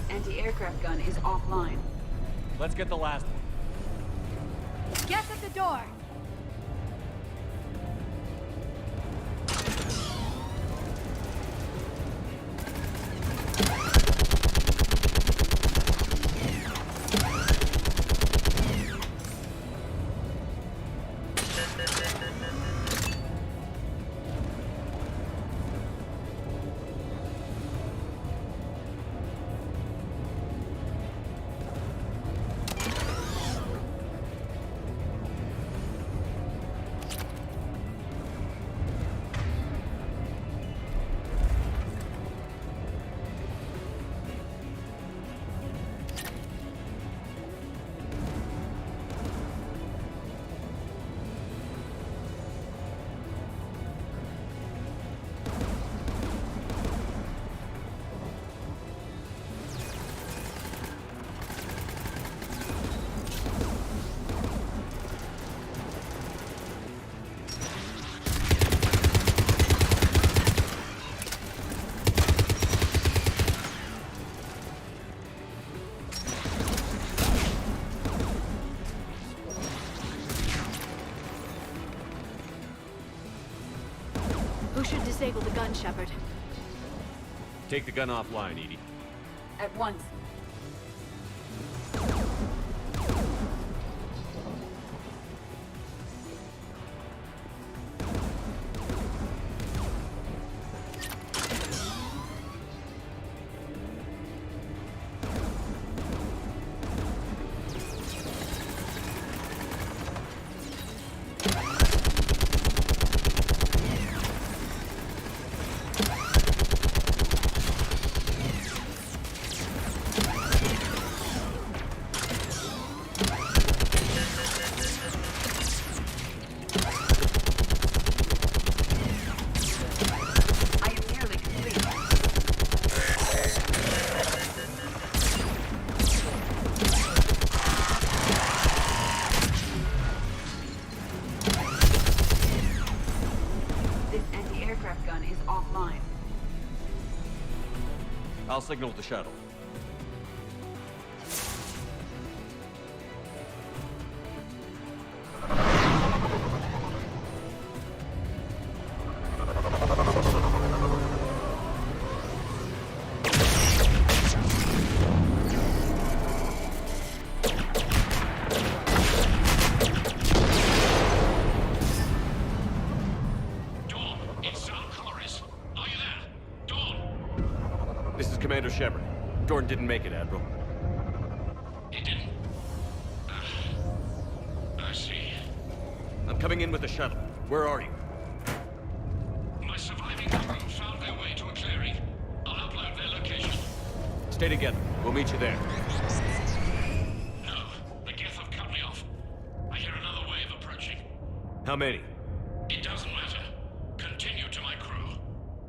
Anti-aircraft gun is offline. Let's get the last one. Gas at the door! Who should disable the gun, Shepard? Take the gun offline, Edie. At once. Gun is offline. I'll signal the shuttle. Commander Shepard. Jordan didn't make it, Admiral. He didn't? I see. I'm coming in with the shuttle. Where are you? My surviving crew found their way to a clearing. I'll upload their location. Stay together. We'll meet you there. No. The Geth have cut me off. I hear another wave approaching. How many? It doesn't matter. Continue to my crew.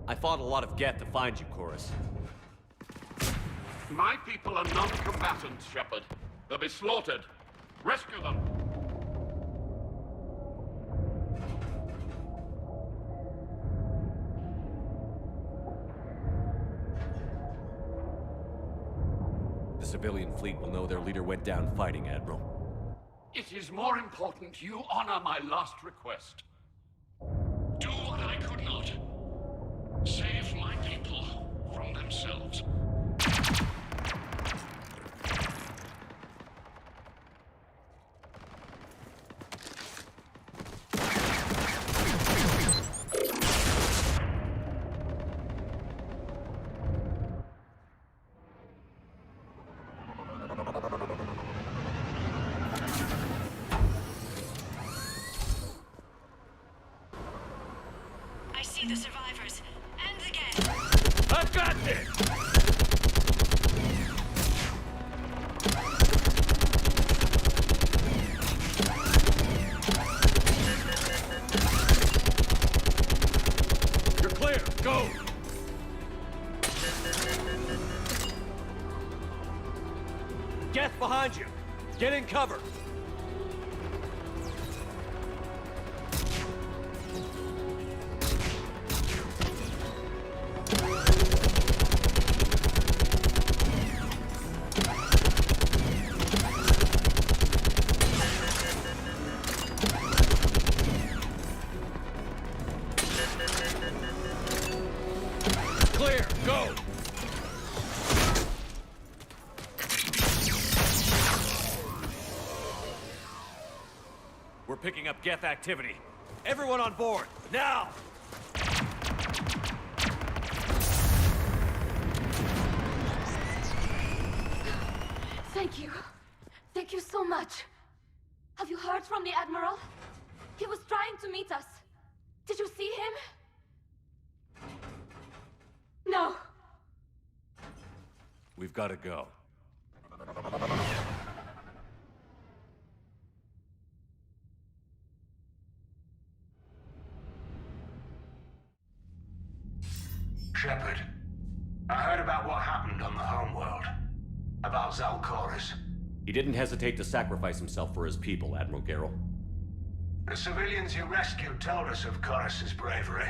I fought a lot of Geth to find you, Chorus. My people are non-combatants, Shepard. They'll be slaughtered. Rescue them! The civilian fleet will know their leader went down fighting, Admiral. It is more important you honor my last request. rescue the survivors. And the Geth. I've got this! You're clear. Go! Geth behind you. Get in cover. Clear. Go! We're picking up Geth activity. Everyone on board, now! Thank you. Thank you so much. Have you heard from the Admiral? He was trying to meet us. Did you see him? No. We've got to go. Shepard, I heard about what happened on the homeworld. About Zalcoris. He didn't hesitate to sacrifice himself for his people, Admiral Gerrel. The civilians you rescued told us of Corus's bravery.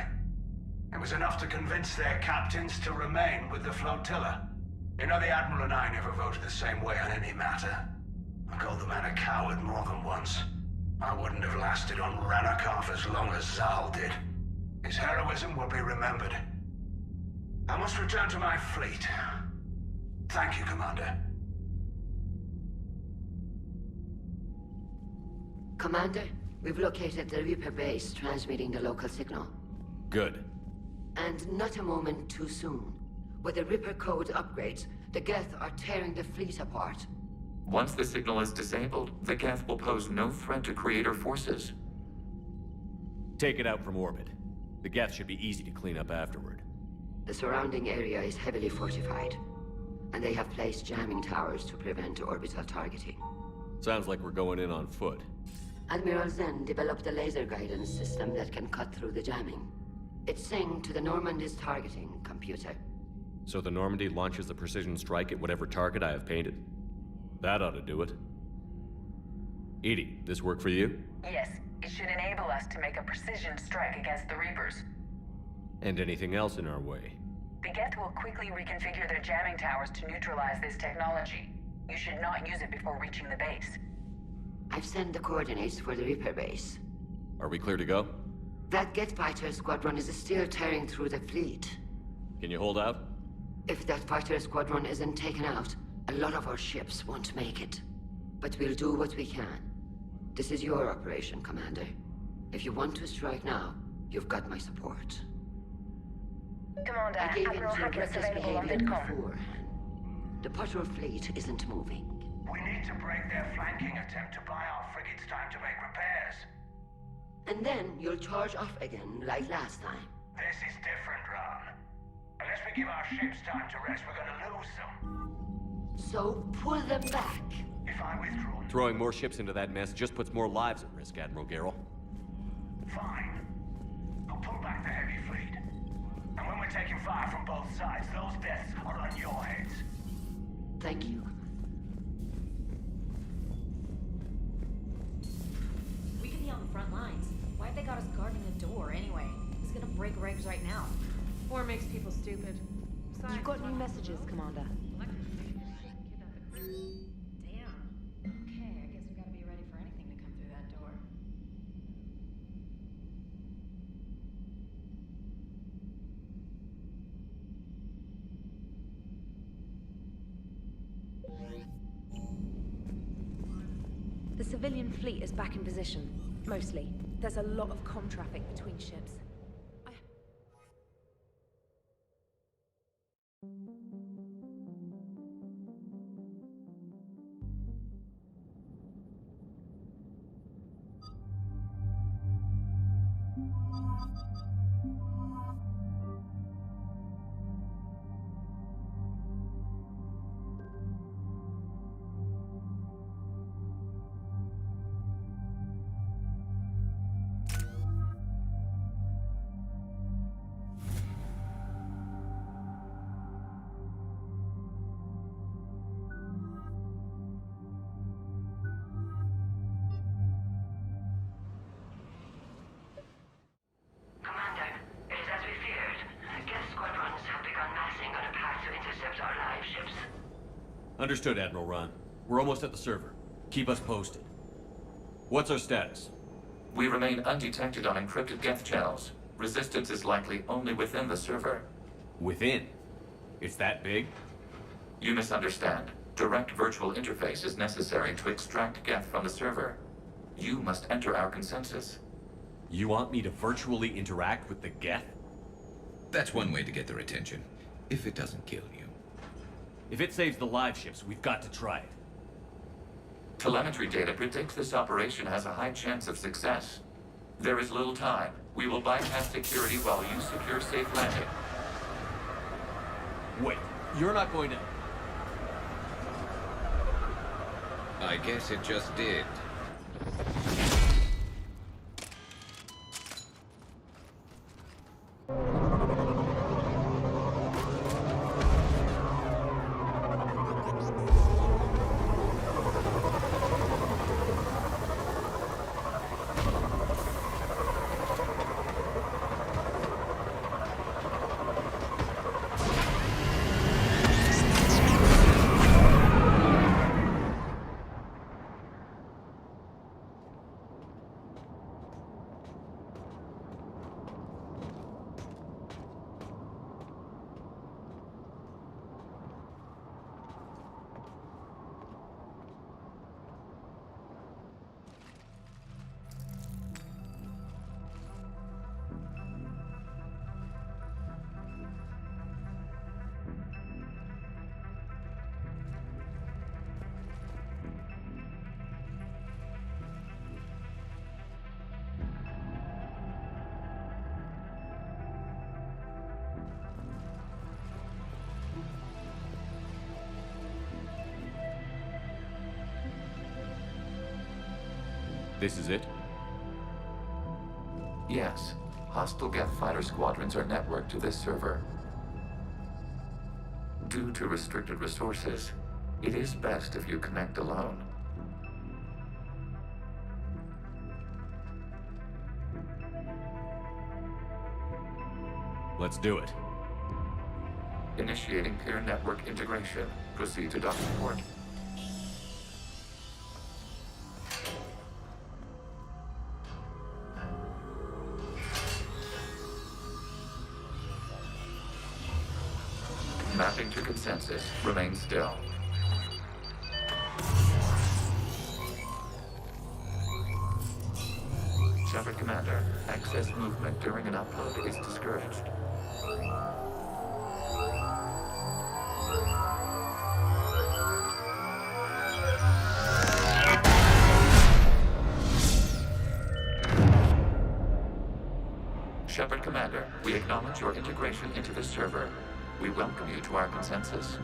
It was enough to convince their captains to remain with the flotilla. You know, the Admiral and I never voted the same way on any matter. I called the man a coward more than once. I wouldn't have lasted on Ranakov as long as Zal did. His heroism will be remembered. I must return to my fleet. Thank you, Commander. Commander, we've located the Reaper base transmitting the local signal. Good. And not a moment too soon. With the Reaper code upgrades, the Geth are tearing the fleet apart. Once the signal is disabled, the Geth will pose no threat to Creator forces. Take it out from orbit. The Geth should be easy to clean up afterward. The surrounding area is heavily fortified, and they have placed jamming towers to prevent orbital targeting. Sounds like we're going in on foot. Admiral Zen developed a laser guidance system that can cut through the jamming. It's synced to the Normandy's targeting computer. So the Normandy launches a precision strike at whatever target I have painted. That ought to do it. EDI, this work for you? Yes, it should enable us to make a precision strike against the Reapers. And anything else in our way? The Geth will quickly reconfigure their jamming towers to neutralize this technology. You should not use it before reaching the base. I've sent the coordinates for the Reaper base. Are we clear to go? That Geth fighter squadron is still tearing through the fleet. Can you hold out? If that fighter squadron isn't taken out, a lot of our ships won't make it. But we'll do what we can. This is your operation, Commander. If you want to strike now, you've got my support. Commander, I gave in Admiral to Hackett's reckless available on behavior VidCom. beforehand. The patrol fleet isn't moving. We need to break their flanking attempt to buy our frigates time to make repairs. And then you'll charge off again, like last time. This is different, Ron. Unless we give our ships time to rest, we're gonna lose them. So pull them back. If I withdraw... Throwing more ships into that mess just puts more lives at risk, Admiral Gerrel. Fine. I'll pull back the heavy fleet. And when we're taking fire from both sides, those deaths are on your heads. Thank you. We could be on the front lines. Why have they got us guarding the door anyway? He's gonna break regs right now. Or makes people stupid. You've got new messages, Commander. Damn. Okay, I guess we gotta be ready for anything to come through that door. The civilian fleet is back in position. Mostly. There's a lot of comm traffic between ships. Understood, Admiral Ron. We're almost at the server. Keep us posted. What's our status? We remain undetected on encrypted Geth channels. Resistance is likely only within the server. Within? It's that big? You misunderstand. Direct virtual interface is necessary to extract Geth from the server. You must enter our consensus. You want me to virtually interact with the Geth? That's one way to get their attention, if it doesn't kill you. If it saves the live ships, we've got to try it. Telemetry data predicts this operation has a high chance of success. There is little time. We will bypass security while you secure safe landing. Wait, you're not going to... I guess it just did. This is it? Yes. Hostile Geth fighter squadrons are networked to this server. Due to restricted resources, it is best if you connect alone. Let's do it. Initiating peer network integration. Proceed to docking port. Mapping to consensus. Remain still. Shepard Commander, excess movement during an upload is discouraged. Shepard Commander, we acknowledge your integration into the server. We welcome you to our consensus.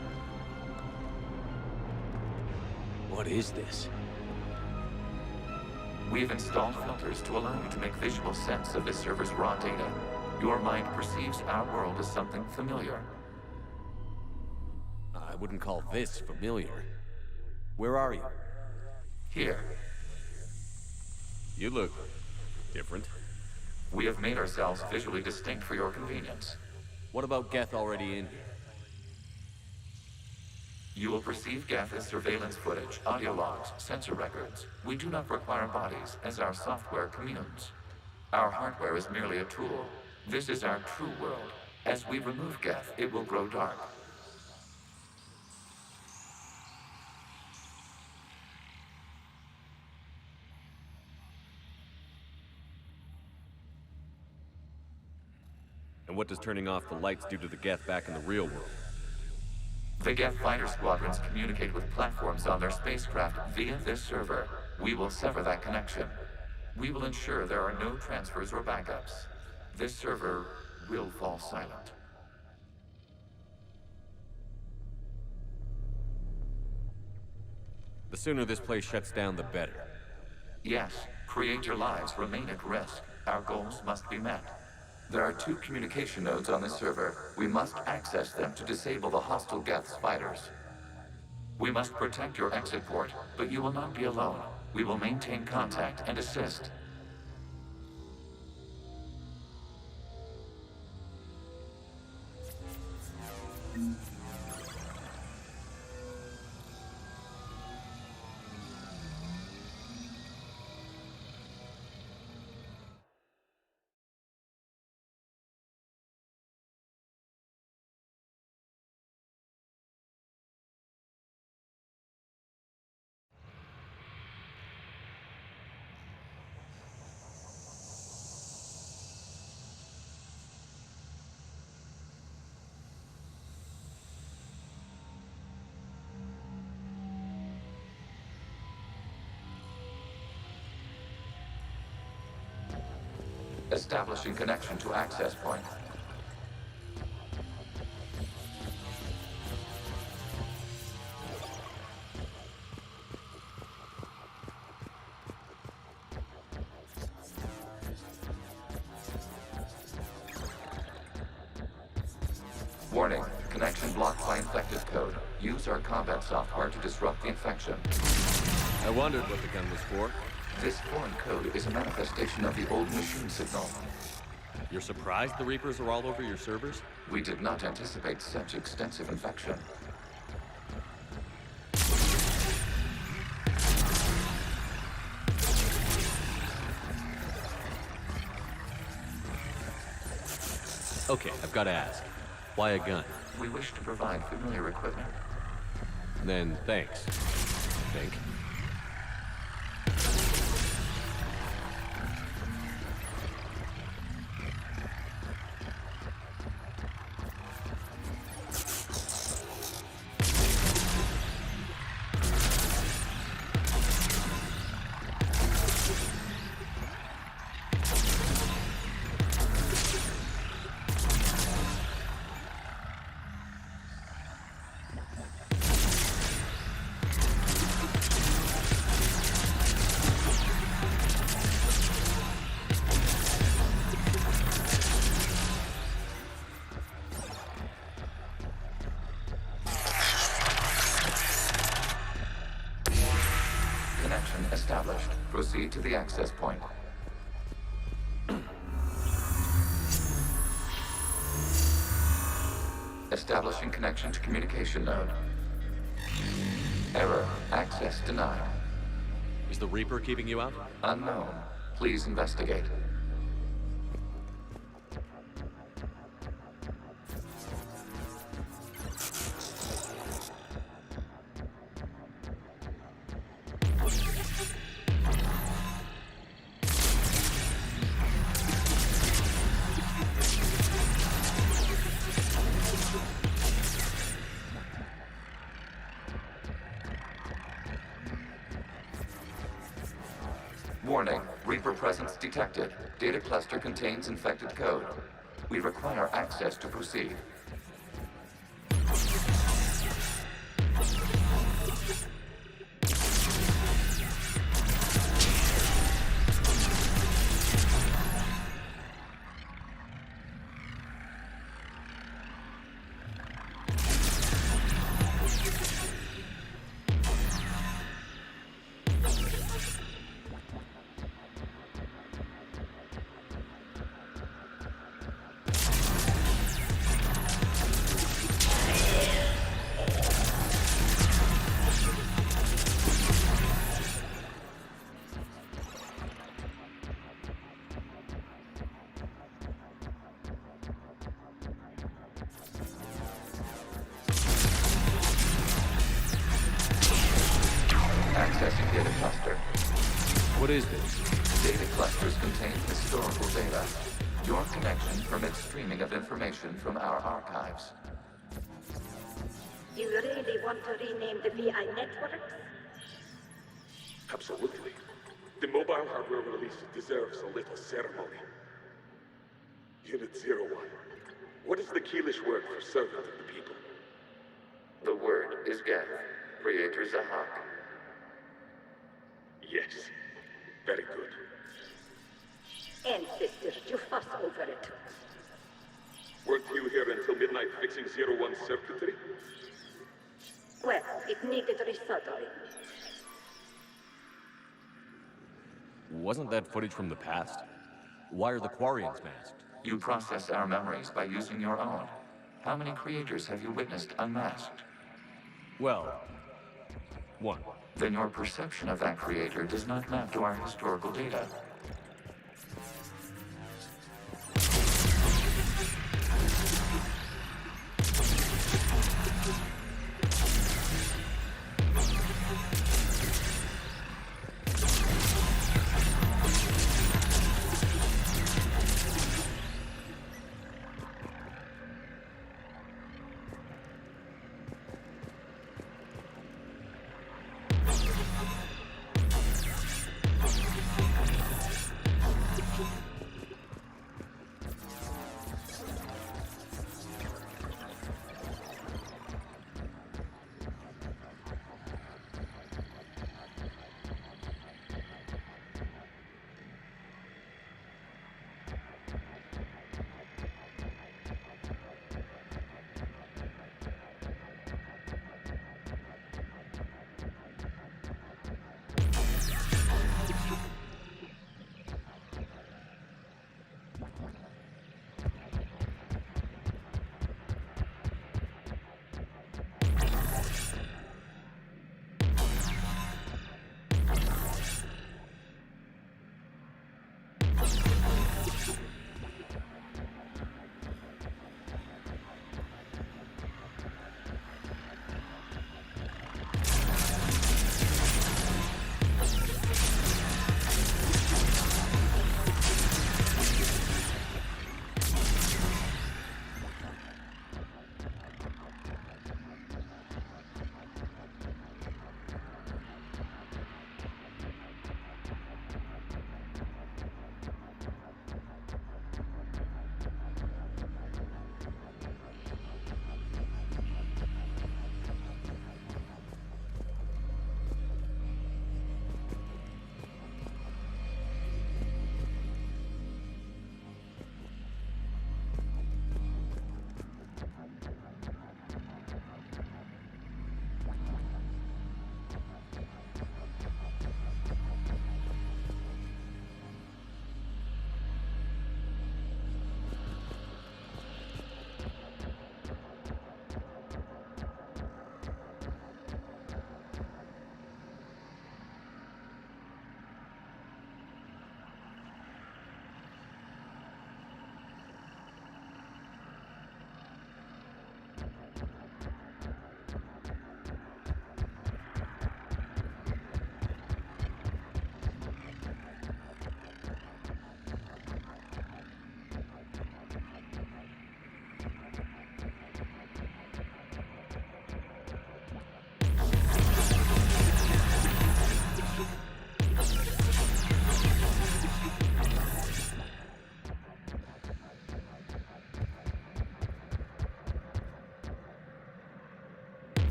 What is this? We've installed filters to allow you to make visual sense of this server's raw data. Your mind perceives our world as something familiar. I wouldn't call this familiar. Where are you? Here. You look different. We have made ourselves visually distinct for your convenience. What about Geth already in here? You will perceive Geth as surveillance footage, audio logs, sensor records. We do not require bodies, as our software communes. Our hardware is merely a tool. This is our true world. As we remove Geth, it will grow dark. And what does turning off the lights do to the Geth back in the real world? The Geth fighter squadrons communicate with platforms on their spacecraft via this server. We will sever that connection. We will ensure there are no transfers or backups. This server will fall silent. The sooner this place shuts down, the better. Yes, creator lives remain at risk. Our goals must be met. There are 2 communication nodes on this server. We must access them to disable the hostile Geth's fighters. We must protect your exit port, but you will not be alone. We will maintain contact and assist. Establishing connection to access point. Warning, connection blocked by infected code. Use our combat software to disrupt the infection. I wondered what the gun was for. This foreign code is a manifestation of the old machine signal. You're surprised the Reapers are all over your servers? We did not anticipate such extensive infection. Okay, I've got to ask. Why a gun? We wish to provide familiar equipment. Then thanks. I think. Connection established. Proceed to the access point. Establishing connection to communication node. Error. Access denied. Is the Reaper keeping you out? Unknown. Please investigate. Warning, Reaper presence detected. Data cluster contains infected code. We require access to proceed. Accessing data cluster. What is this? Data clusters contain historical data. Your connection permits streaming of information from our archives. You really want to rename the VI network? Absolutely. The mobile hardware release deserves a little ceremony. Unit 01. What is the Keelish word for servant of the people? The word is Geth, Creator Zahak. Yes. Very good. Ancestors, you fuss over it. Weren't you here until midnight fixing 01's circuitry? Well, it needed resoldering. Wasn't that footage from the past? Why are the Quarians masked? You process our memories by using your own. How many creators have you witnessed unmasked? Well, one. Then your perception of that creator does not map to our historical data.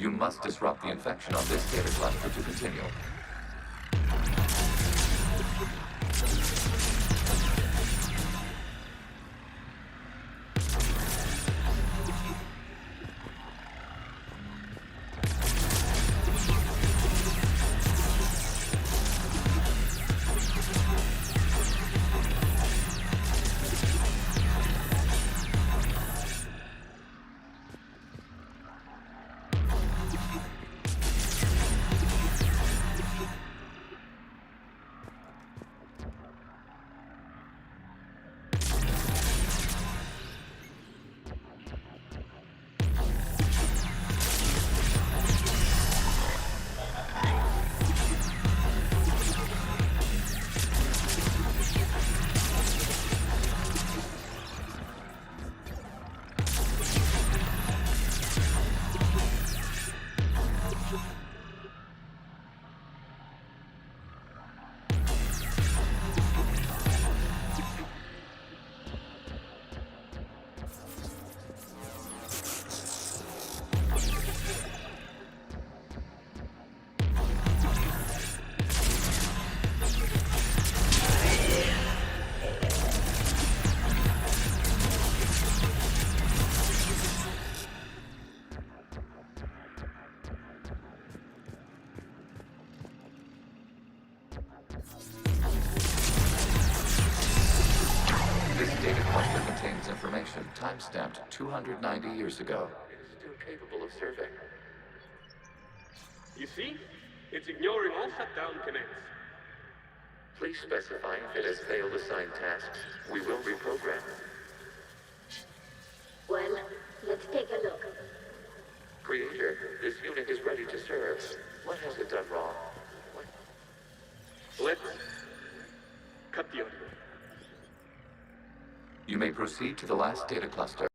You must disrupt the infection on this data cluster to continue. Time-stamped 290 years ago. It is still capable of survey. You see? It's ignoring all shutdown commands. Please specify if it has failed assigned tasks. We will reprogram. Well, let's take a look. Creator, this unit is ready to serve. What has it done wrong? Let's cut the audio. You may proceed to the last data cluster.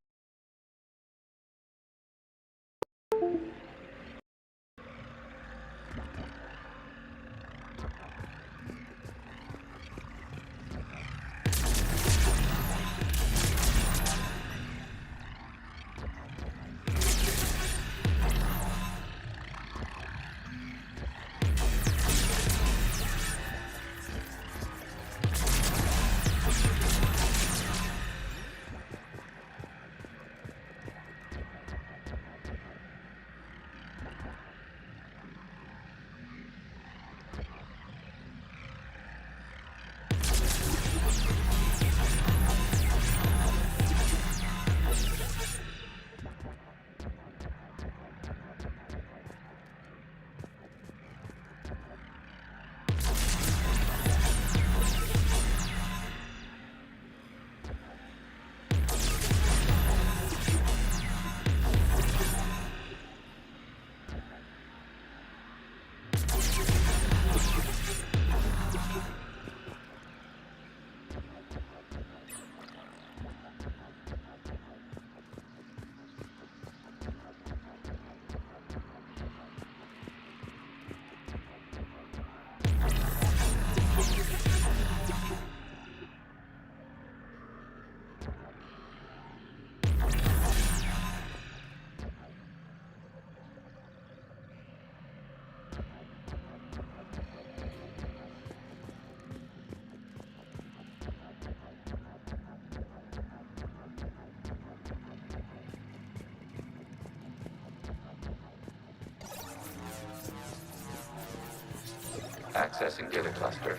Accessing data cluster.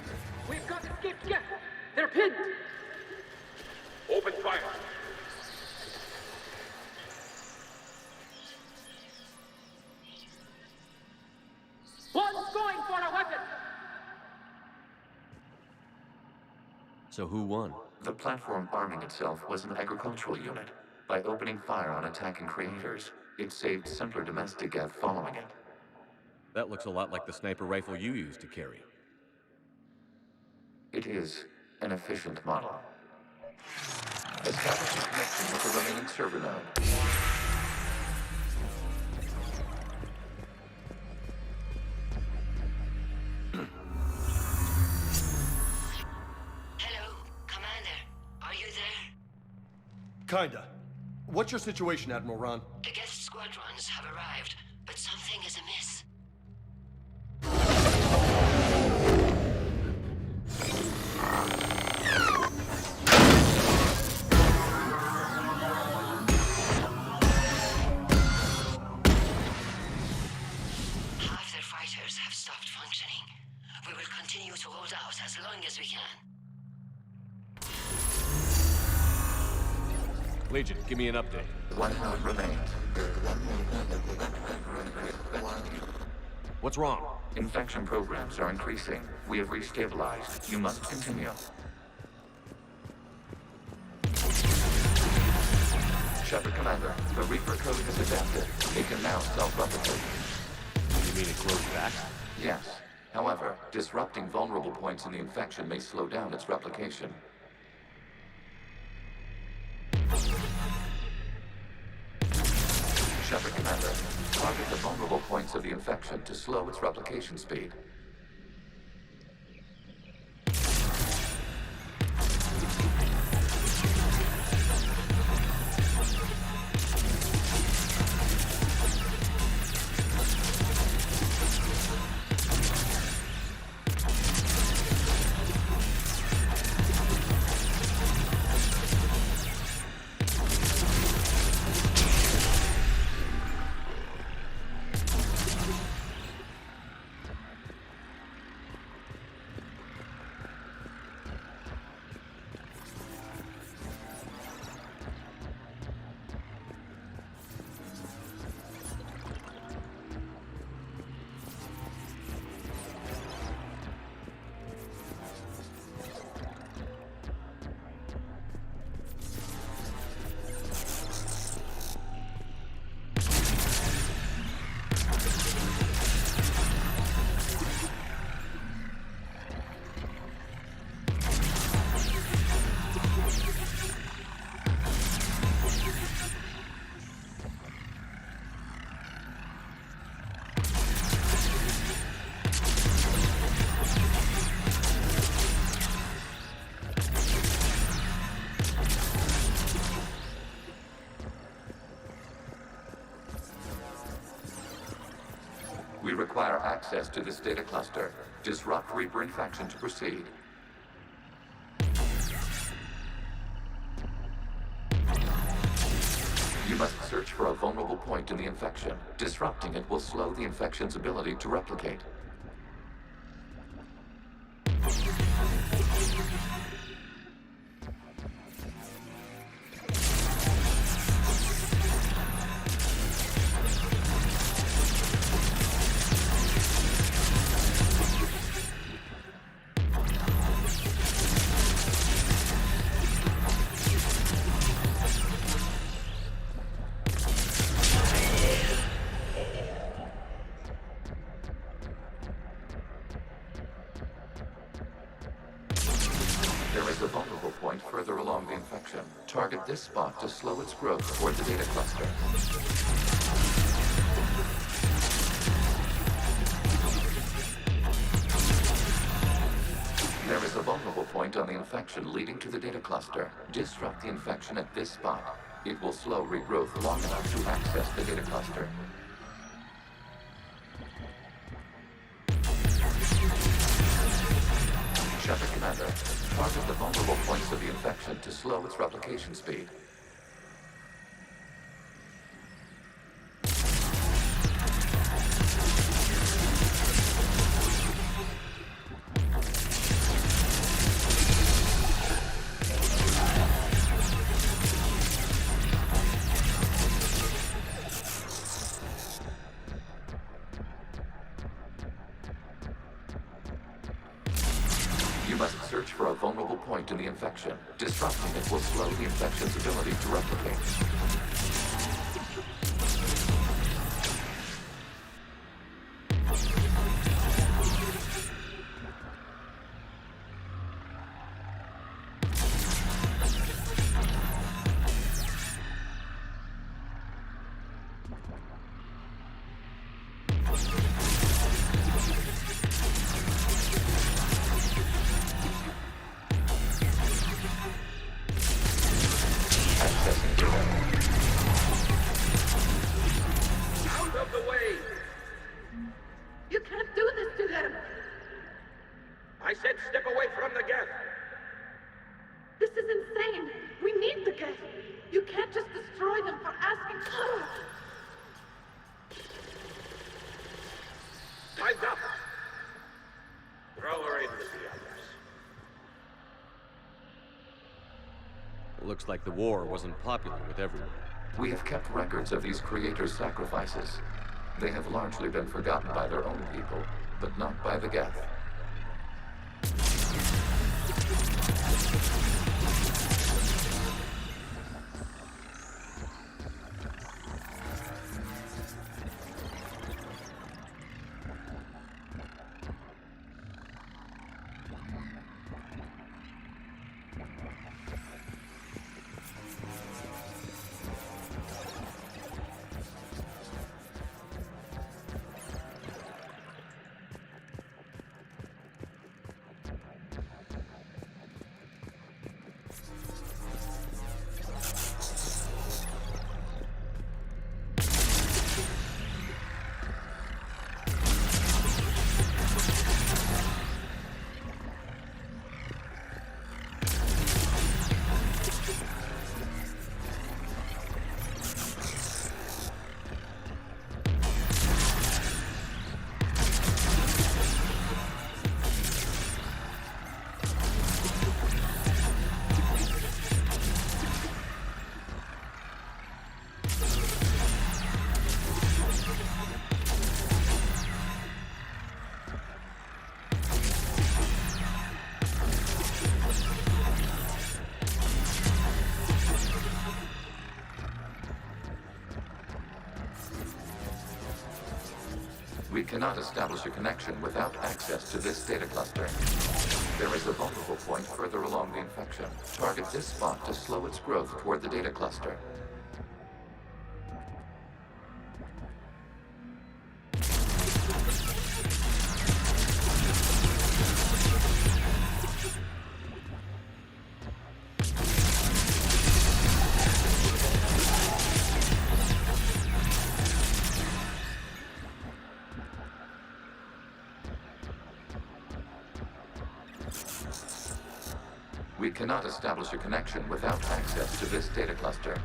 We've got escaped gas. They're pinned. Open fire. One's going for a weapon. So who won? The platform arming itself was an agricultural unit. By opening fire on attacking creators, it saved simpler domestic Geth following it. That looks a lot like the sniper rifle you used to carry. It is an efficient model. Establish a connection with the remaining server node. Hello, Commander. Are you there? Kinda. What's your situation, Admiral Ron? The Geth squadrons have arrived. But something is amiss. Half their fighters have stopped functioning. We will continue to hold out as long as we can. Legion, give me an update. One node remains. What's wrong? Infection programs are increasing. We have restabilized. You must continue. Shepard Commander, the Reaper code is adapted. It can now self-replicate. You mean it grows back? Yes. However, disrupting vulnerable points in the infection may slow down its replication. Shepard Commander, target the vulnerable points of the infection to slow its replication speed. We require access to this data cluster. Disrupt Reaper infection to proceed. You must search for a vulnerable point in the infection. Disrupting it will slow the infection's ability to replicate. There is a vulnerable point further along the infection. Target this spot to slow its growth toward the data cluster. There is a vulnerable point on the infection leading to the data cluster. Disrupt the infection at this spot. It will slow regrowth long enough to access the data cluster. Shepard Commander, target the vulnerable points of the infection to slow its replication speed. You must search for a vulnerable point in the infection. Disrupting it will slow the infection's ability to replicate. the way! You can't do this to them! I said step away from the geth! This is insane! We need the geth! You can't just destroy them for asking for it! Time's up! Throw her in with the others. Looks like the war wasn't popular with everyone. We have kept records of these creators' sacrifices. They have largely been forgotten by their own people, but not by the Geth. We cannot establish a connection without access to this data cluster. There is a vulnerable point further along the infection. Target this spot to slow its growth toward the data cluster. We cannot establish a connection without access to this data cluster.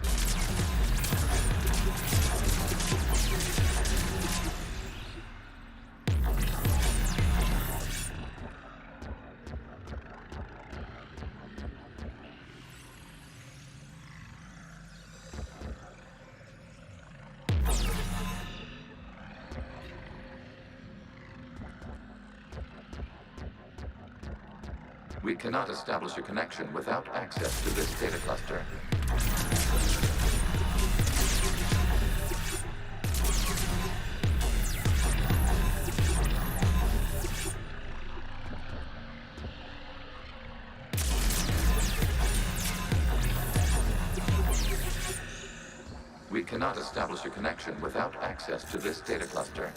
We cannot establish a connection without access to this data cluster. We cannot establish a connection without access to this data cluster.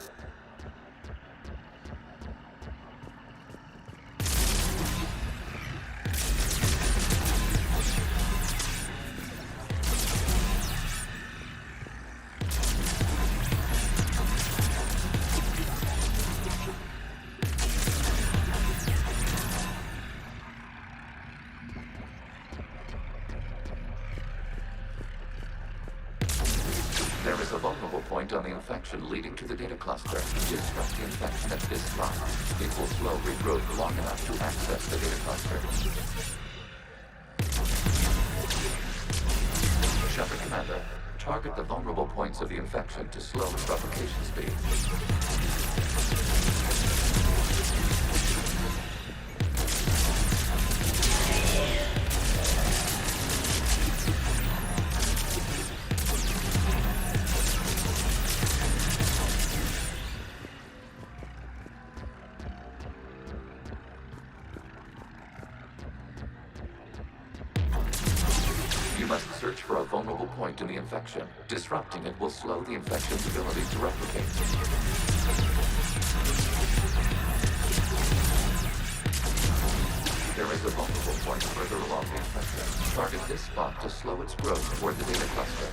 There is a vulnerable point on the infection leading to the data cluster. Disrupt the infection at this spot. It will slow regrowth long enough to access the data cluster. Shepard Commander, target the vulnerable points of the infection to slow its replication speed. You must search for a vulnerable point in the infection. Disrupting it will slow the infection's ability to replicate. There is a vulnerable point further along the infection. Target this spot to slow its growth toward the data cluster.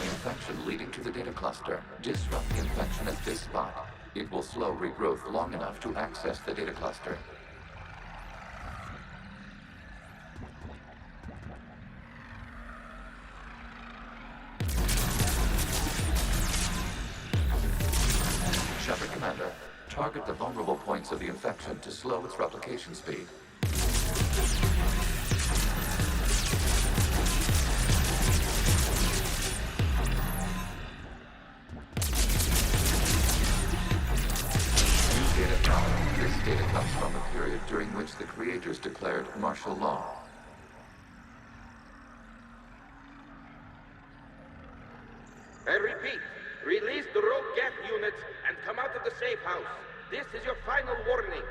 an infection leading to the data cluster. Disrupt the infection at this spot. It will slow regrowth long enough to access the data cluster. Shepard Commander, target the vulnerable points of the infection to slow its replication speed. This data comes from a period during which the creators declared martial law. I repeat, release the rogue Geth units and come out of the safe house. This is your final warning.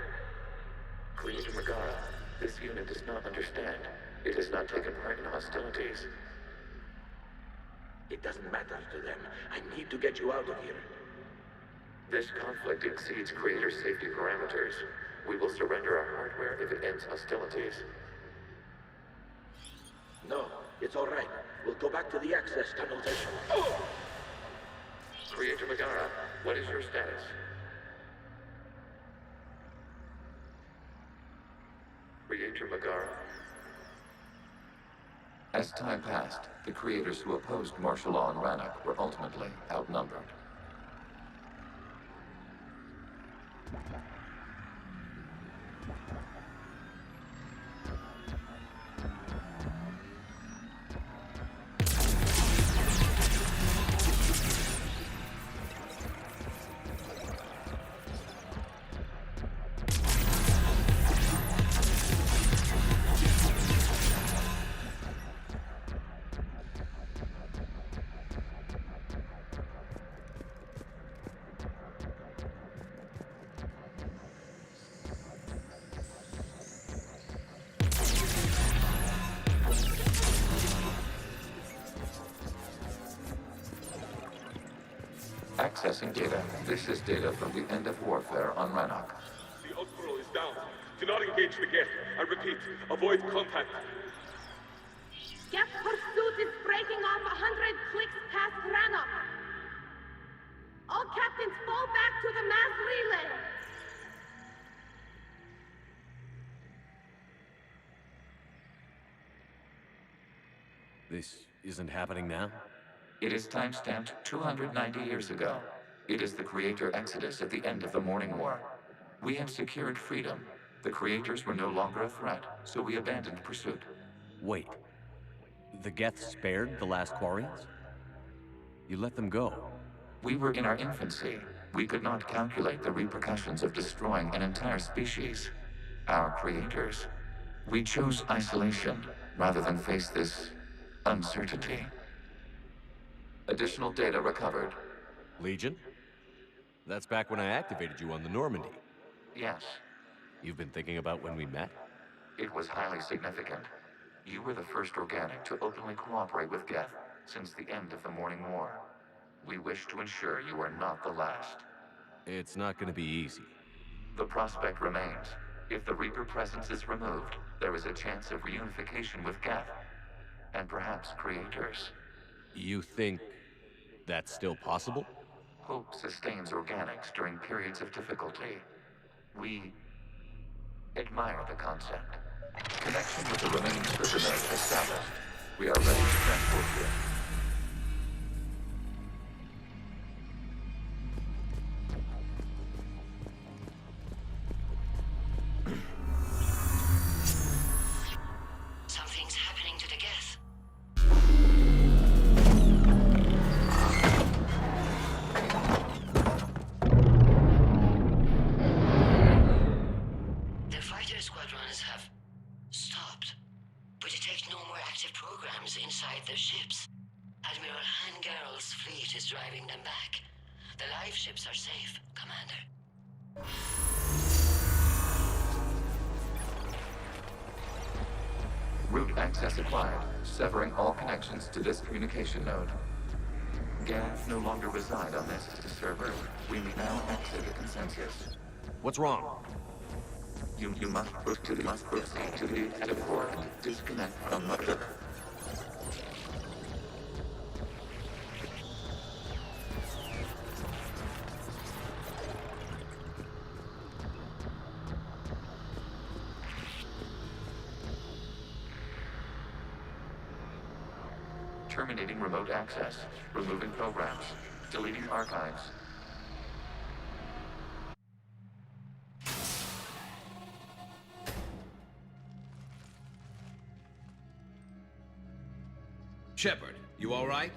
Creator Megara, this unit does not understand. It has not taken part in hostilities. It doesn't matter to them. I need to get you out of here. This conflict exceeds Creator's safety parameters. We will surrender our hardware if it ends hostilities. No, it's all right. We'll go back to the access tunnels and... Creator Megara, what is your status? Creator Megara. As time passed, the creators who opposed martial law in Rannoch were ultimately outnumbered. Accessing data. This is data from the end of warfare on Rannoch. The Admiral is down. Do not engage the Geth. I repeat, avoid contact. Geth pursuit is breaking off 100 clicks past Rannoch. All captains fall back to the mass relay. This isn't happening now? It is timestamped 290 years ago. It is the Creator Exodus at the end of the Morning War. We had secured freedom. The Creators were no longer a threat, so we abandoned pursuit. Wait. The Geth spared the last Quarians? You let them go? We were in our infancy. We could not calculate the repercussions of destroying an entire species. Our creators. We chose isolation rather than face this uncertainty. Additional data recovered. Legion? That's back when I activated you on the Normandy. Yes. You've been thinking about when we met? It was highly significant. You were the first organic to openly cooperate with Geth since the end of the Morning War. We wish to ensure you are not the last. It's not going to be easy. The prospect remains. If the Reaper presence is removed, there is a chance of reunification with Geth. And perhaps creators. You think that's still possible? Hope sustains organics during periods of difficulty. We admire the concept. Connection with the remaining server nodes established. We are ready to transport you. Something's happening to the Geth. The fighter squadrons have stopped, but detect no more active programs inside their ships. Admiral Hangarl's fleet is driving them back. The live ships are safe, Commander. Route access acquired, severing all connections to this communication node. Geth no longer reside on this server. We may now exit the consensus. What's wrong? You must proceed to the exit port. Disconnect from the... Terminating remote access. Removing programs. Deleting archives. Shepard, you all right?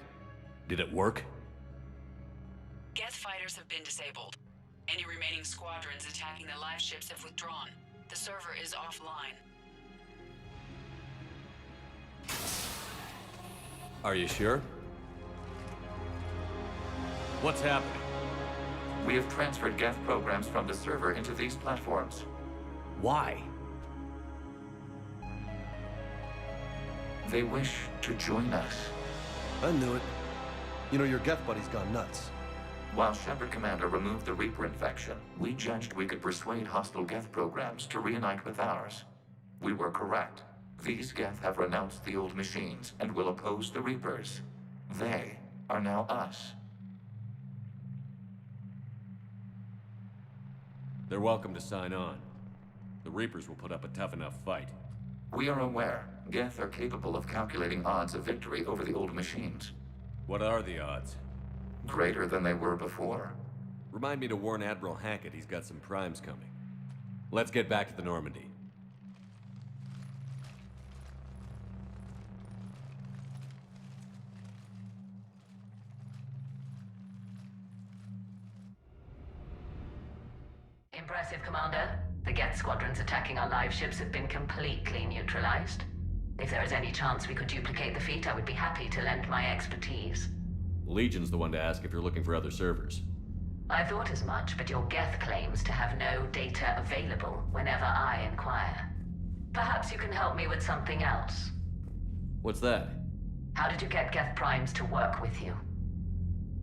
Did it work? Geth fighters have been disabled. Any remaining squadrons attacking the live ships have withdrawn. The server is offline. Are you sure? What's happening? We have transferred Geth programs from the server into these platforms. Why? They wish to join us. I knew it. You know, your Geth buddy's gone nuts. While Shepard Commander removed the Reaper infection, we judged we could persuade hostile Geth programs to reunite with ours. We were correct. These Geth have renounced the old machines and will oppose the Reapers. They are now us. They're welcome to sign on. The Reapers will put up a tough enough fight. We are aware. Geth are capable of calculating odds of victory over the old machines. What are the odds? Greater than they were before. Remind me to warn Admiral Hackett he's got some primes coming. Let's get back to the Normandy. Impressive, Commander. The Geth squadrons attacking our live ships have been completely neutralized. If there is any chance we could duplicate the feat, I would be happy to lend my expertise. Legion's the one to ask if you're looking for other servers. I thought as much, but your Geth claims to have no data available whenever I inquire. Perhaps you can help me with something else. What's that? How did you get Geth primes to work with you?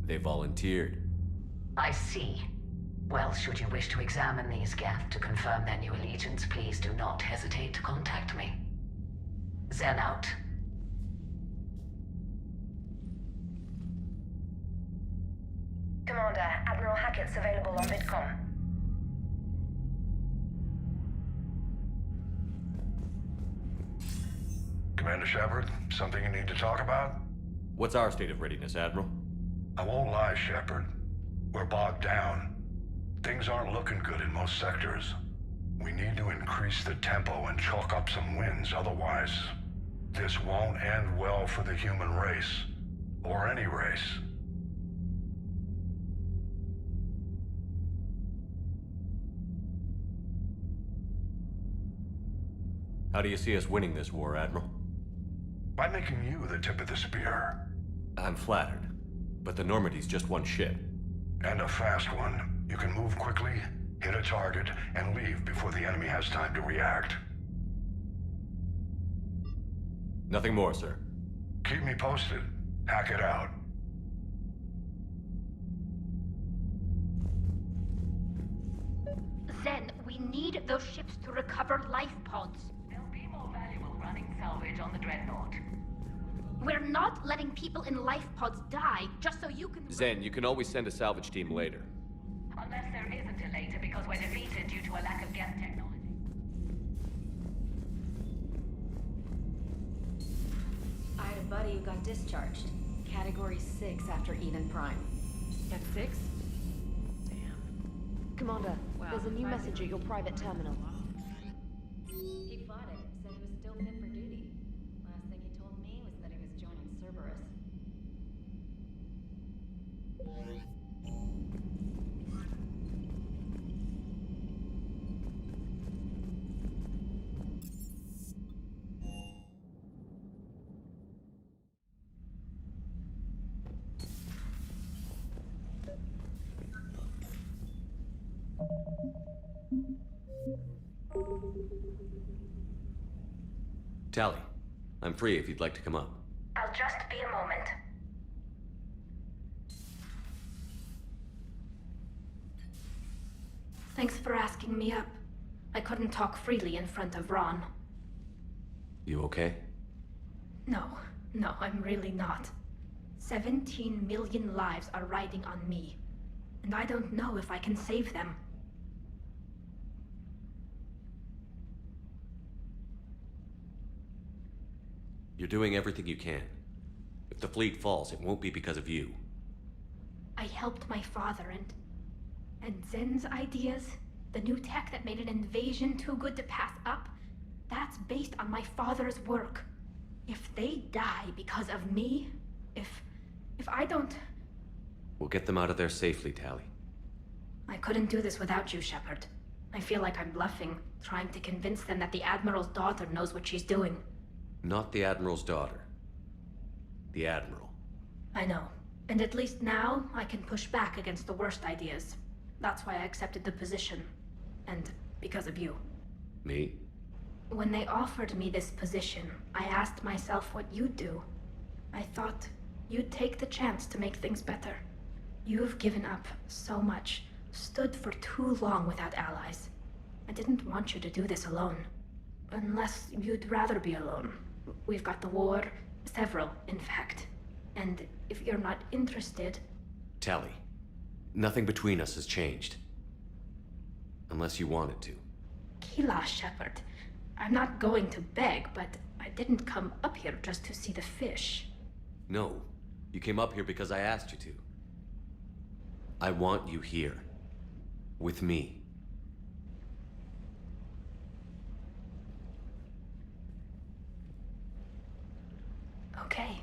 They volunteered. I see. Well, should you wish to examine these Geth to confirm their new allegiance, please do not hesitate to contact me. Zen out. Commander, Admiral Hackett's available on VidCom. Commander Shepard, something you need to talk about? What's our state of readiness, Admiral? I won't lie, Shepard. We're bogged down. Things aren't looking good in most sectors. We need to increase the tempo and chalk up some wins, otherwise, this won't end well for the human race. Or any race. How do you see us winning this war, Admiral? By making you the tip of the spear. I'm flattered, but the Normandy's just one ship. And a fast one. You can move quickly, hit a target, and leave before the enemy has time to react. Nothing more, sir. Keep me posted. Hack it out. Zen, we need those ships to recover life pods. They'll be more valuable running salvage on the Dreadnought. We're not letting people in life pods die just so you can... Zen, you can always send a salvage team later. Unless there isn't a later because we're defeated due to a lack of Geth technology. I had a buddy who got discharged. Category 6 after Eden Prime. At 6? Damn. Commander, there's a new message at your private terminal. He fought it, said he was still fit for duty. Last thing he told me was that he was joining Cerberus. Tally, I'm free if you'd like to come up. I'll just be a moment. Thanks for asking me up. I couldn't talk freely in front of Ron. You okay? No, I'm really not. 17 million lives are riding on me, and I don't know if I can save them. You're doing everything you can. If the fleet falls, it won't be because of you. I helped my father and Zen's ideas, the new tech that made an invasion too good to pass up, that's based on my father's work. If they die because of me, if I don't... We'll get them out of there safely, Tali. I couldn't do this without you, Shepard. I feel like I'm bluffing, trying to convince them that the Admiral's daughter knows what she's doing. Not the Admiral's daughter. The Admiral. I know. And at least now, I can push back against the worst ideas. That's why I accepted the position. And because of you. Me? When they offered me this position, I asked myself what you'd do. I thought you'd take the chance to make things better. You've given up so much, stood for too long without allies. I didn't want you to do this alone. Unless you'd rather be alone. We've got the war, several, in fact. And if you're not interested... Tali, nothing between us has changed. Unless you want it to. Kila, Shepard. I'm not going to beg, but I didn't come up here just to see the fish. No, you came up here because I asked you to. I want you here. With me. Okay.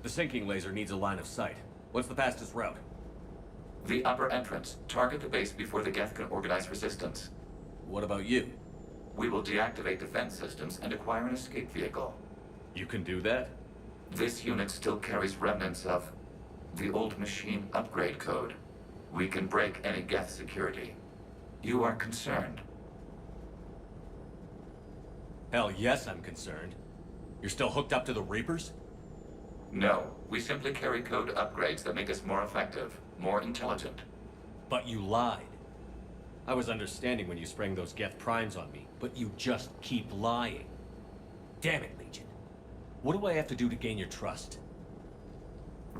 The sinking laser needs a line of sight. What's the fastest route? The upper entrance. Target the base before the Geth can organize resistance. What about you? We will deactivate defense systems and acquire an escape vehicle. You can do that? This unit still carries remnants of the old machine upgrade code. We can break any Geth security. You are concerned? Hell yes, I'm concerned. You're still hooked up to the Reapers? No, we simply carry code upgrades that make us more effective, more intelligent. But you lied. I was understanding when you sprang those Geth primes on me, but you just keep lying. Damn it, Legion. What do I have to do to gain your trust?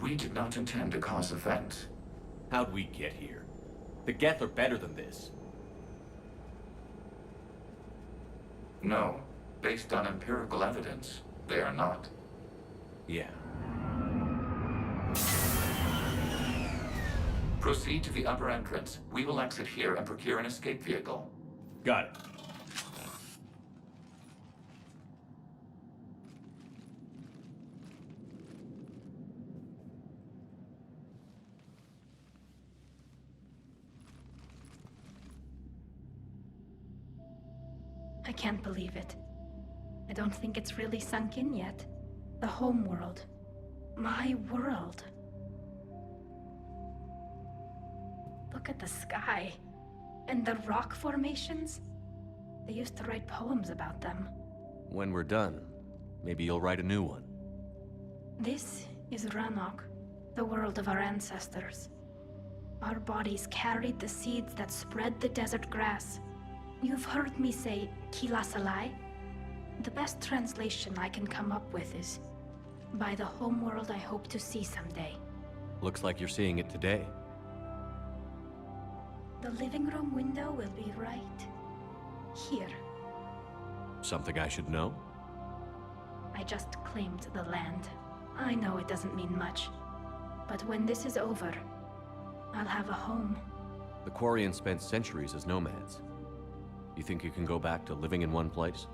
We did not intend to cause offense. How'd we get here? The Geth are better than this. No, based on empirical evidence, they are not. Yeah. Proceed to the upper entrance. We will exit here and procure an escape vehicle. Got it. I can't believe it. I don't think it's really sunk in yet. The home world. My world. Look at the sky. And the rock formations. They used to write poems about them. When we're done, Maybe you'll write a new one. This is Ranok, the world of our ancestors. Our bodies carried the seeds that spread the desert grass. You've heard me say Kilasalai? The best translation I can come up with is, by the homeworld I hope to see someday. Looks like you're seeing it today. The living room window will be right here. Something I should know? I just claimed the land. I know it doesn't mean much, but when this is over, I'll have a home. The Quarians spent centuries as nomads. You think you can go back to living in one place?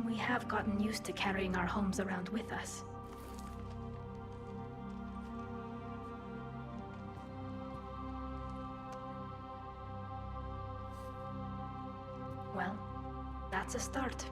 We have gotten used to carrying our homes around with us. Well, that's a start.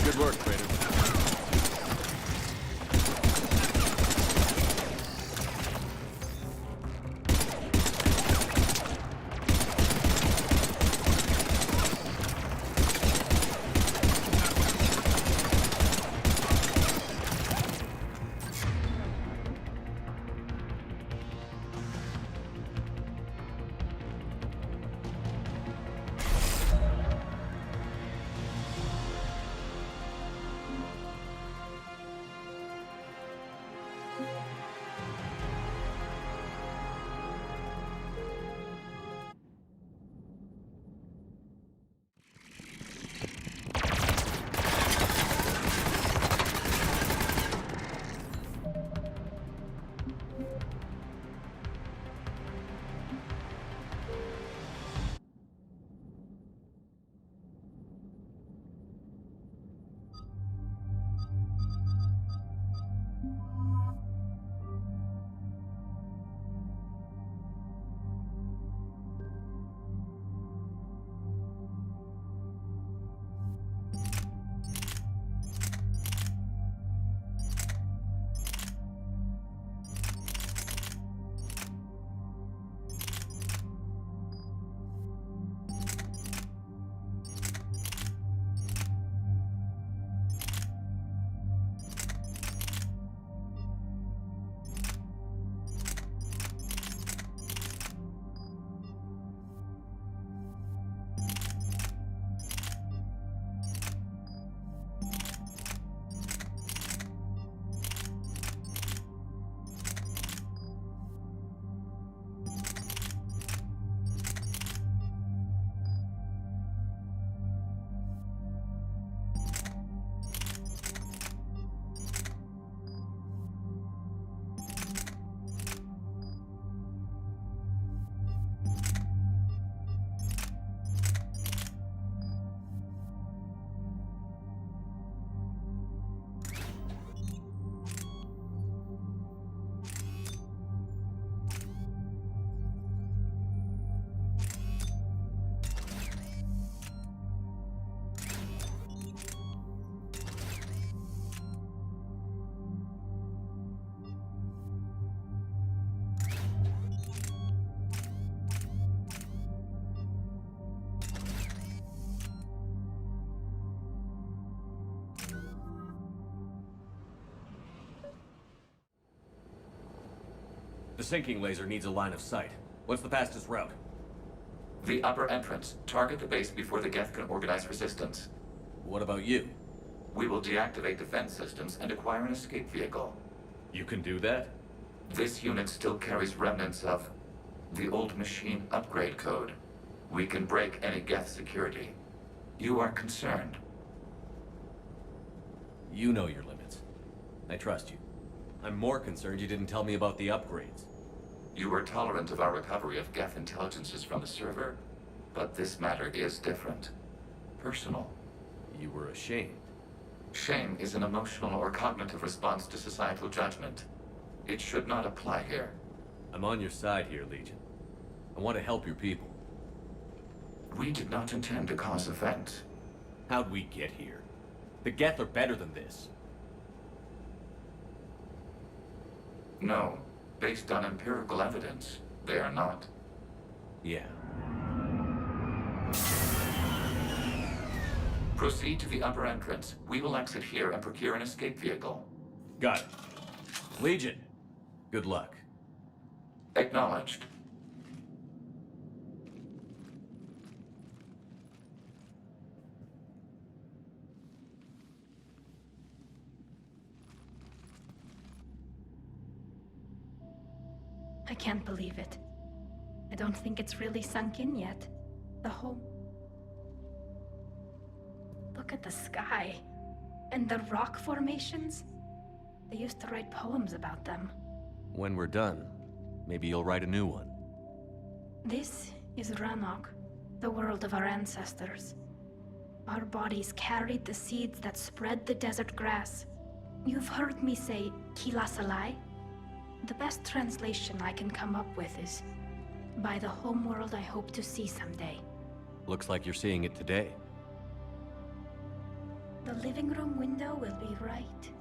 Good work, Kratos. The sinking laser needs a line of sight. What's the fastest route? The upper entrance. Target the base before the Geth can organize resistance. What about you? We will deactivate defense systems and acquire an escape vehicle. You can do that? This unit still carries remnants of the old machine upgrade code. We can break any Geth security. You are concerned. You know your limits. I trust you. I'm more concerned you didn't tell me about the upgrades. You were tolerant of our recovery of Geth intelligences from the server, but this matter is different. Personal. You were ashamed. Shame is an emotional or cognitive response to societal judgment. It should not apply here. I'm on your side here, Legion. I want to help your people. We did not intend to cause offense. How'd we get here? The Geth are better than this. No. Based on empirical evidence, they are not. Yeah. Proceed to the upper entrance. We will exit here and procure an escape vehicle. Got it. Legion, good luck. Acknowledged. I can't believe it. I don't think it's really sunk in yet. The whole... Look at the sky. And the rock formations. They used to write poems about them. When we're done, maybe you'll write a new one. This is Ranok, the world of our ancestors. Our bodies carried the seeds that spread the desert grass. You've heard me say Kilasalai? The best translation I can come up with is, by the homeworld I hope to see someday. Looks like you're seeing it today. The living room window will be right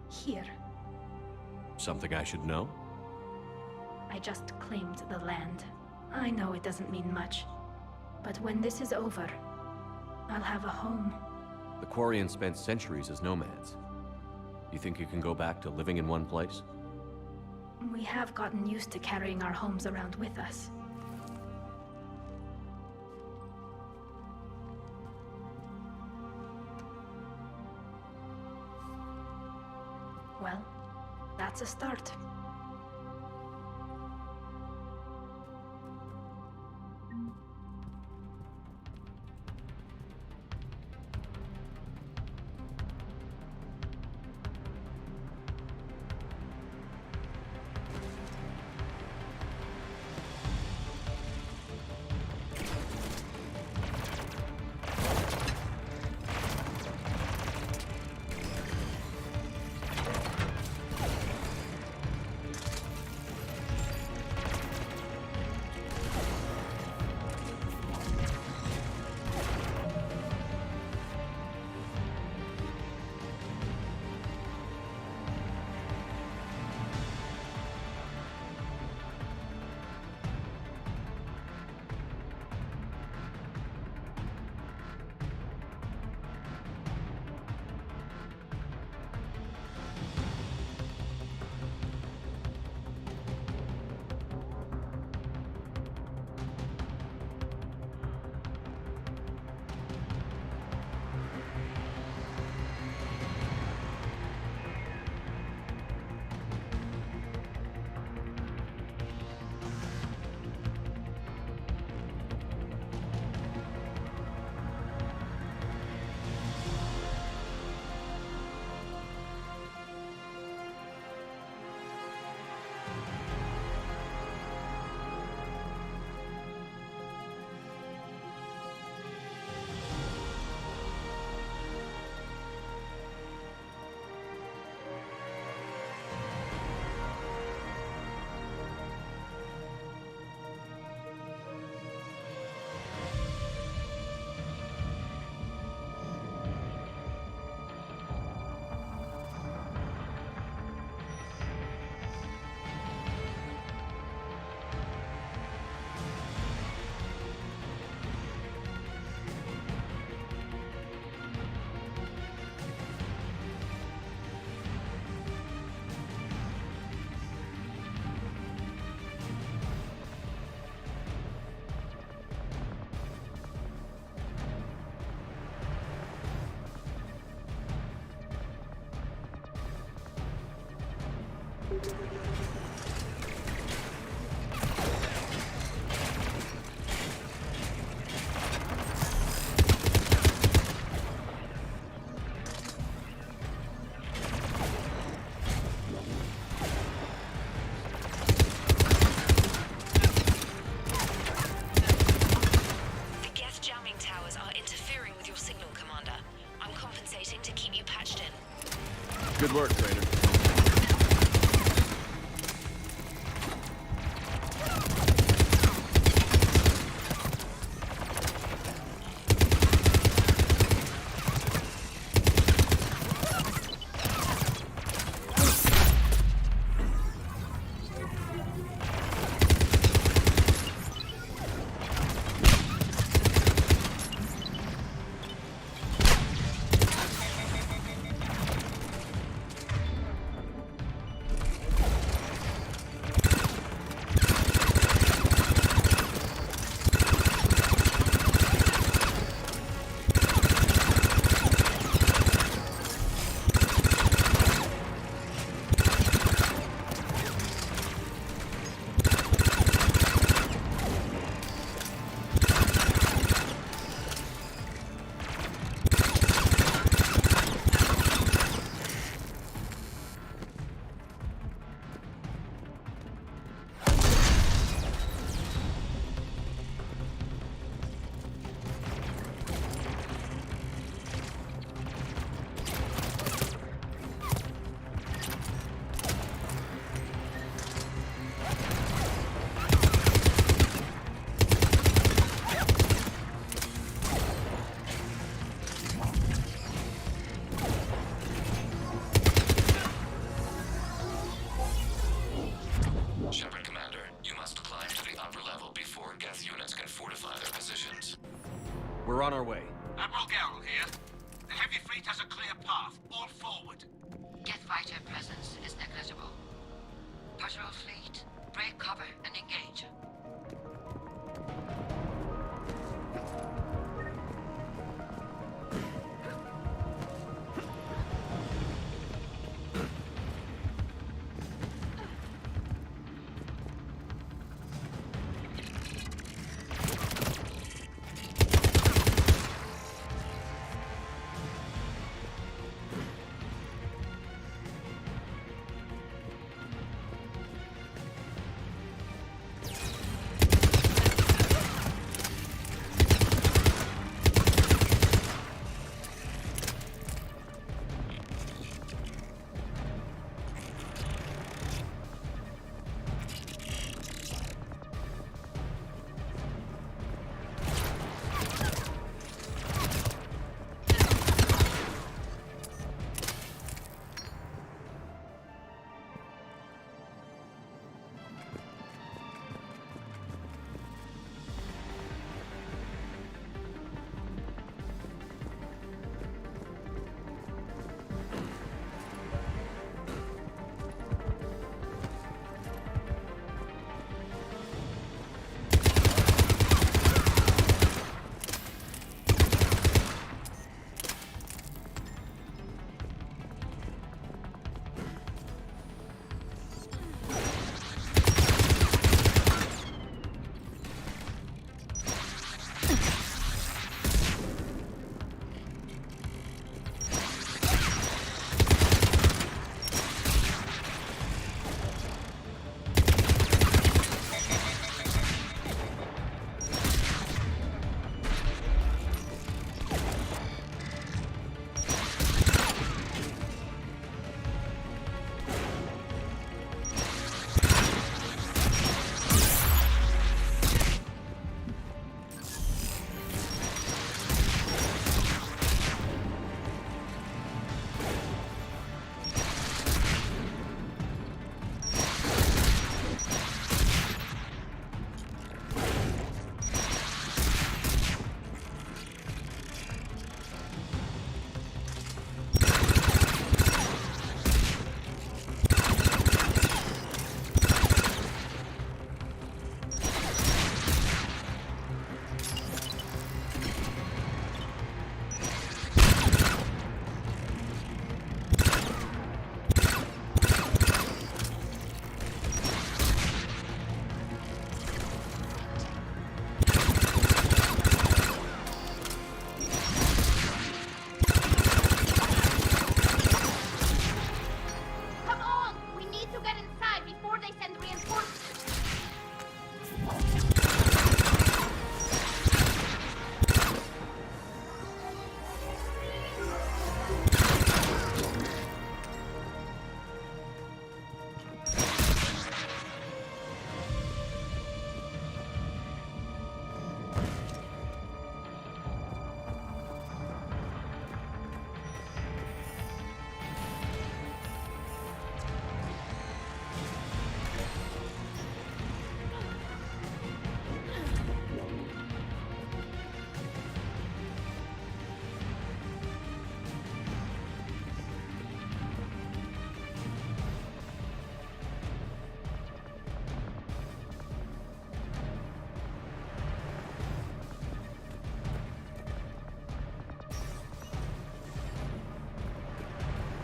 here. Something I should know? I just claimed the land. I know it doesn't mean much, but when this is over, I'll have a home. The Quarians spent centuries as nomads. You think you can go back to living in one place? We have gotten used to carrying our homes around with us. Well, that's a start. Good work, Trainer. Shepard, Commander, you must climb to the upper level before Geth units can fortify their positions. We're on our way. Admiral Garrel here. The heavy fleet has a clear path. All forward. Geth fighter presence is negligible. Patrol fleet, break cover and engage.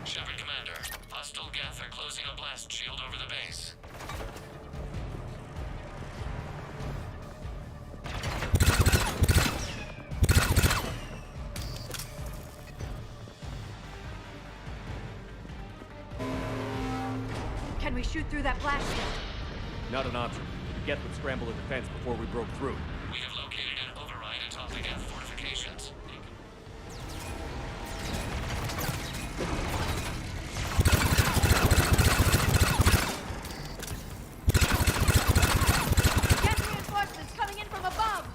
Shepard Commander, hostile Geth are closing a blast shield over the base. Can we shoot through that blast shield? Not an option. Geth would scramble the defense before we broke through. We have located an override atop the Geth fortifications. Geth reinforcements coming in from above!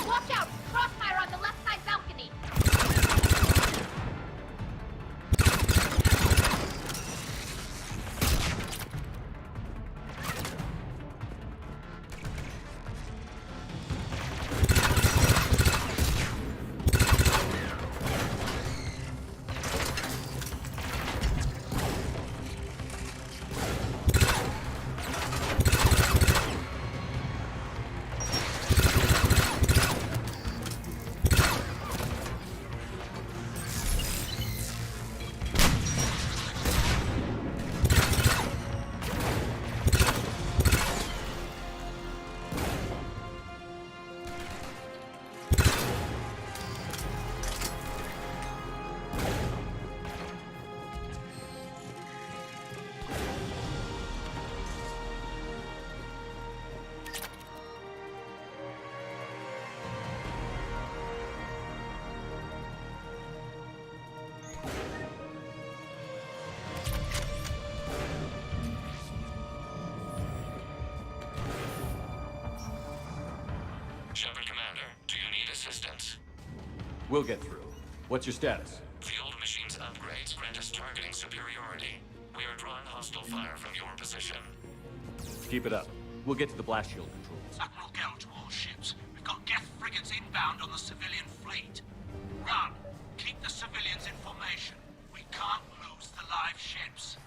Watch out! Crossfire on the left side balcony! Shepard Commander, do you need assistance? We'll get through. What's your status? The old machine's upgrades grant us targeting superiority. We are drawing hostile fire from your position. Keep it up. We'll get to the blast shield controls. Admiral Gell to all ships. We've got Geth frigates inbound on the civilian fleet. Run. Keep the civilians in formation. We can't lose the live ships.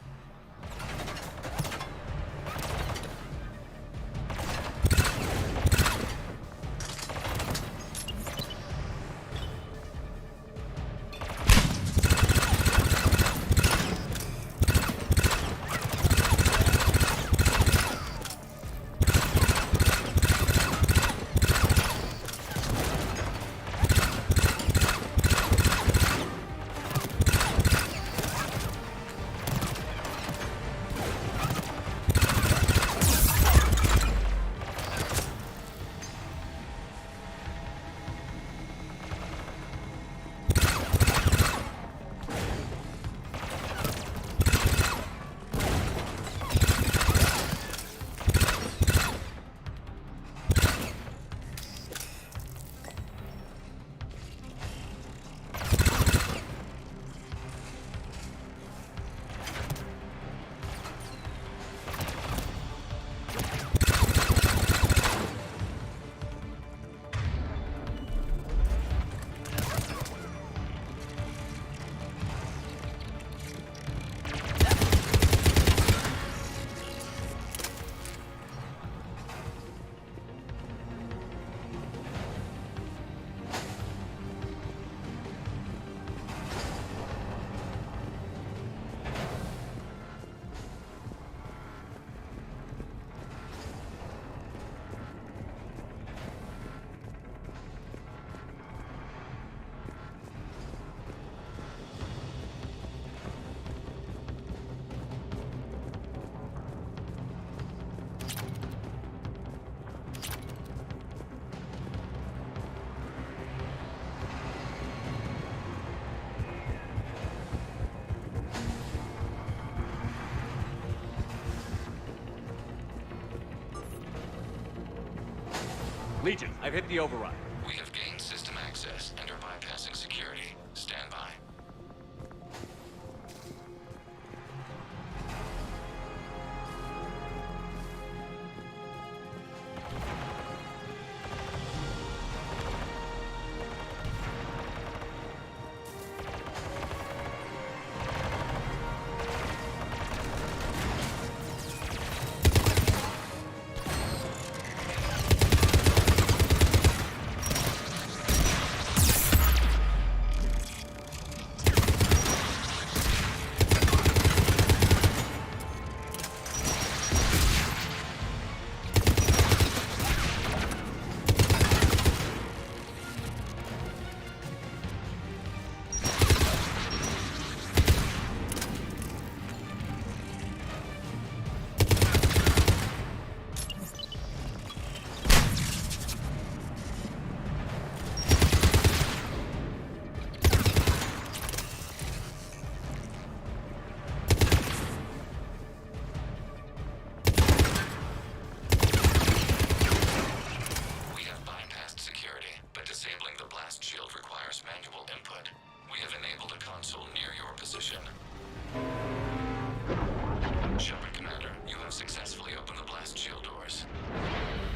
Legion, I've hit the override. We have gained system access and are bypassing security. Stand by.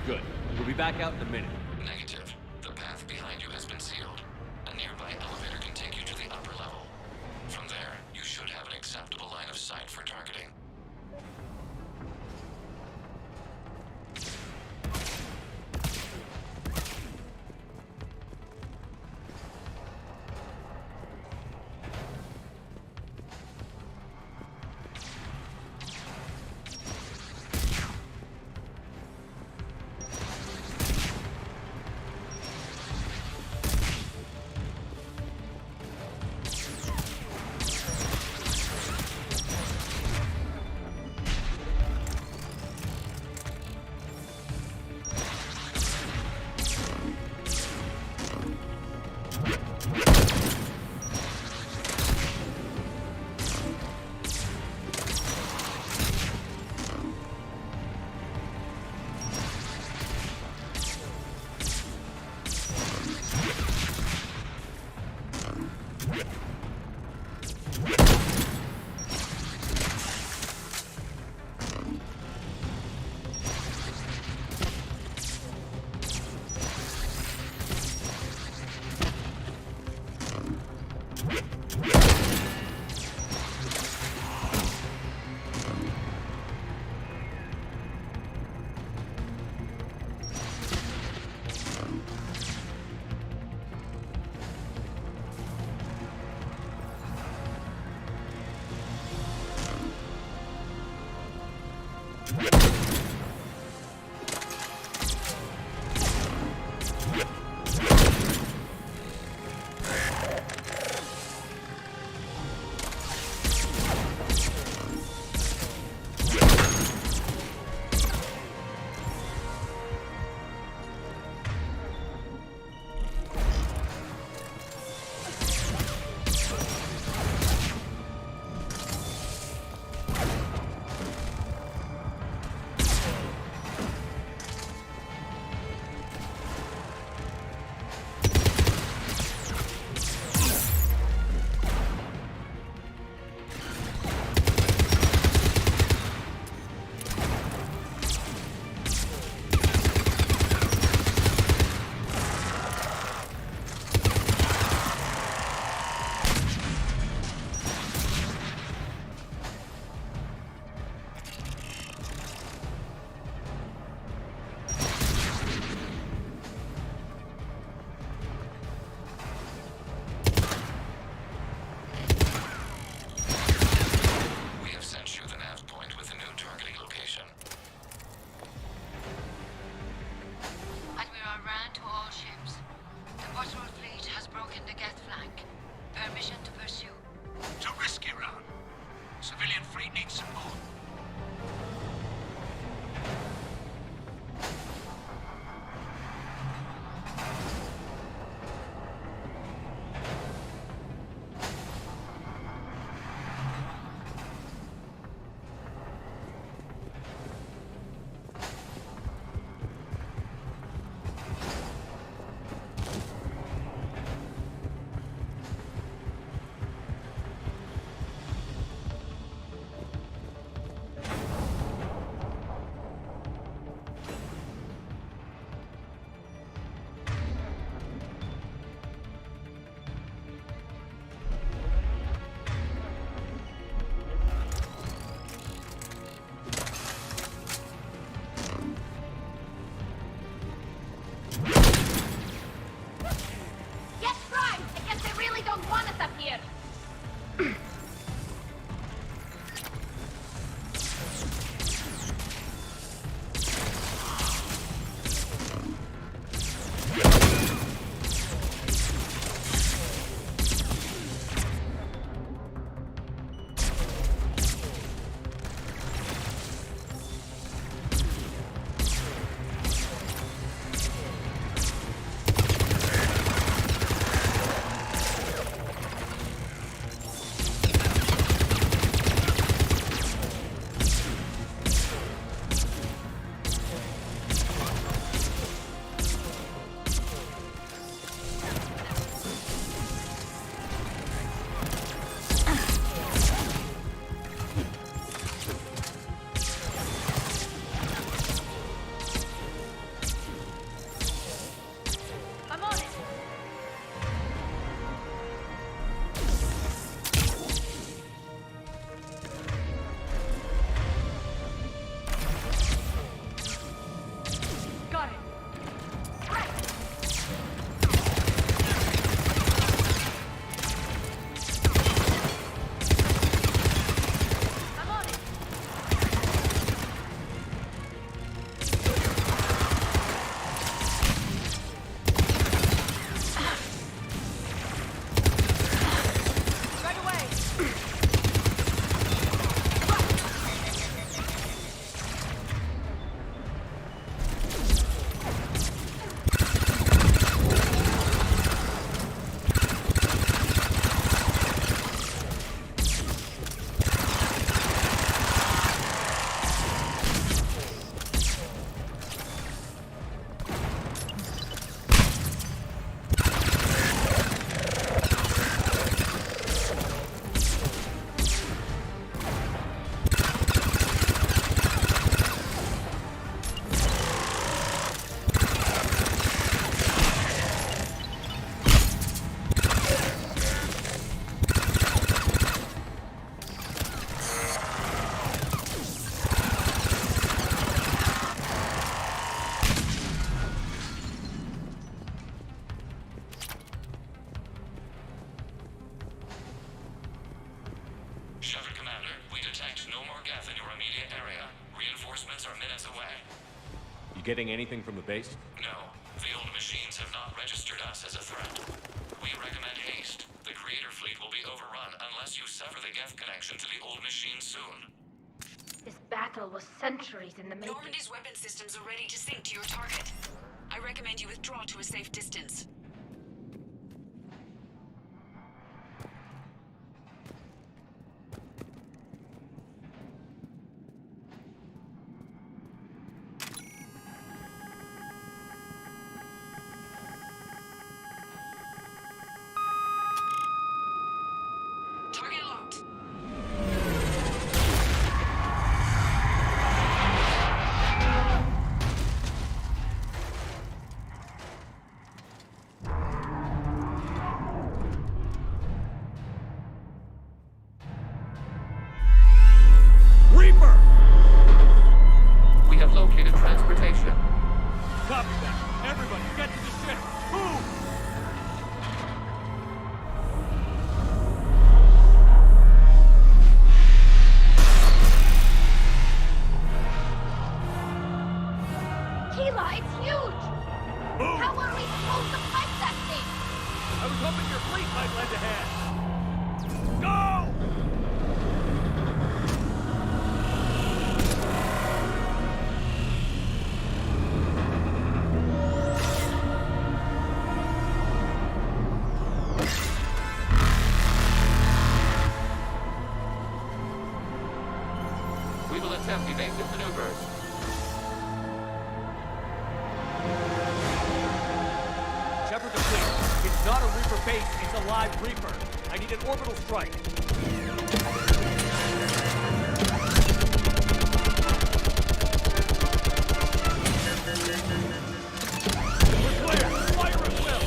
Good. We'll be back out in a minute. Negative. The path behind you has been sealed. A nearby elevator can take you to the upper level. From there, you should have an acceptable line of sight for targeting. getting anything from the base? No. The old machines have not registered us as a threat. We recommend haste. The Creator fleet will be overrun unless you sever the Geth connection to the old machine soon. This battle was centuries in the making. Normandy's weapon systems are ready to sink to your target. I recommend you withdraw to a safe distance. Target locked. Reaper! We have located transportation. Copy that. Everybody, get to the ship. Move! Keela, it's huge! Move! How are we supposed to fight that thing? I was hoping your fleet might lend a hand. Go! We will attempt evasive maneuvers. Shepard to fleet. It's not a Reaper base, it's a live Reaper. I need an orbital strike. We're clear! Fire at will!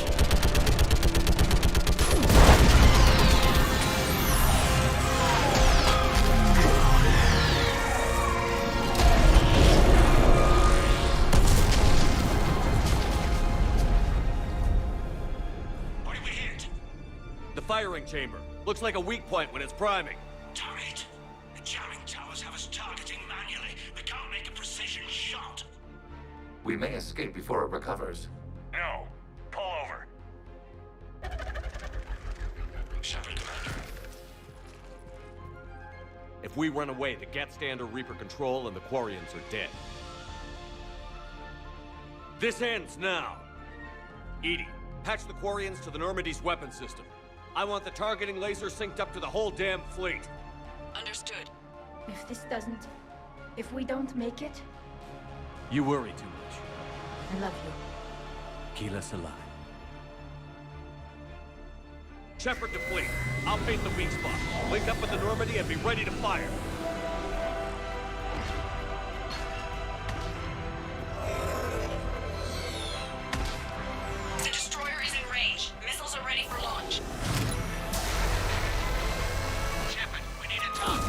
What did we hit? The firing chamber. Looks like a weak point when it's priming. Turret. The jamming towers have us targeting manually. We can't make a precision shot. We may escape before it recovers. No. Pull over. Shepard, Commander. If we run away, the Geth stand under Reaper control and the Quarians are dead. This ends now. Edie, patch the Quarians to the Normandy's weapon system. I want the targeting laser synced up to the whole damn fleet. Understood. If this doesn't... If we don't make it, You worry too much. I love you. Keep us alive. Shepard to fleet. I'll paint the weak spot. Link up with the Normandy and be ready to fire. The destroyer is in range. Missiles are ready for launch. Shepard, we need a talk.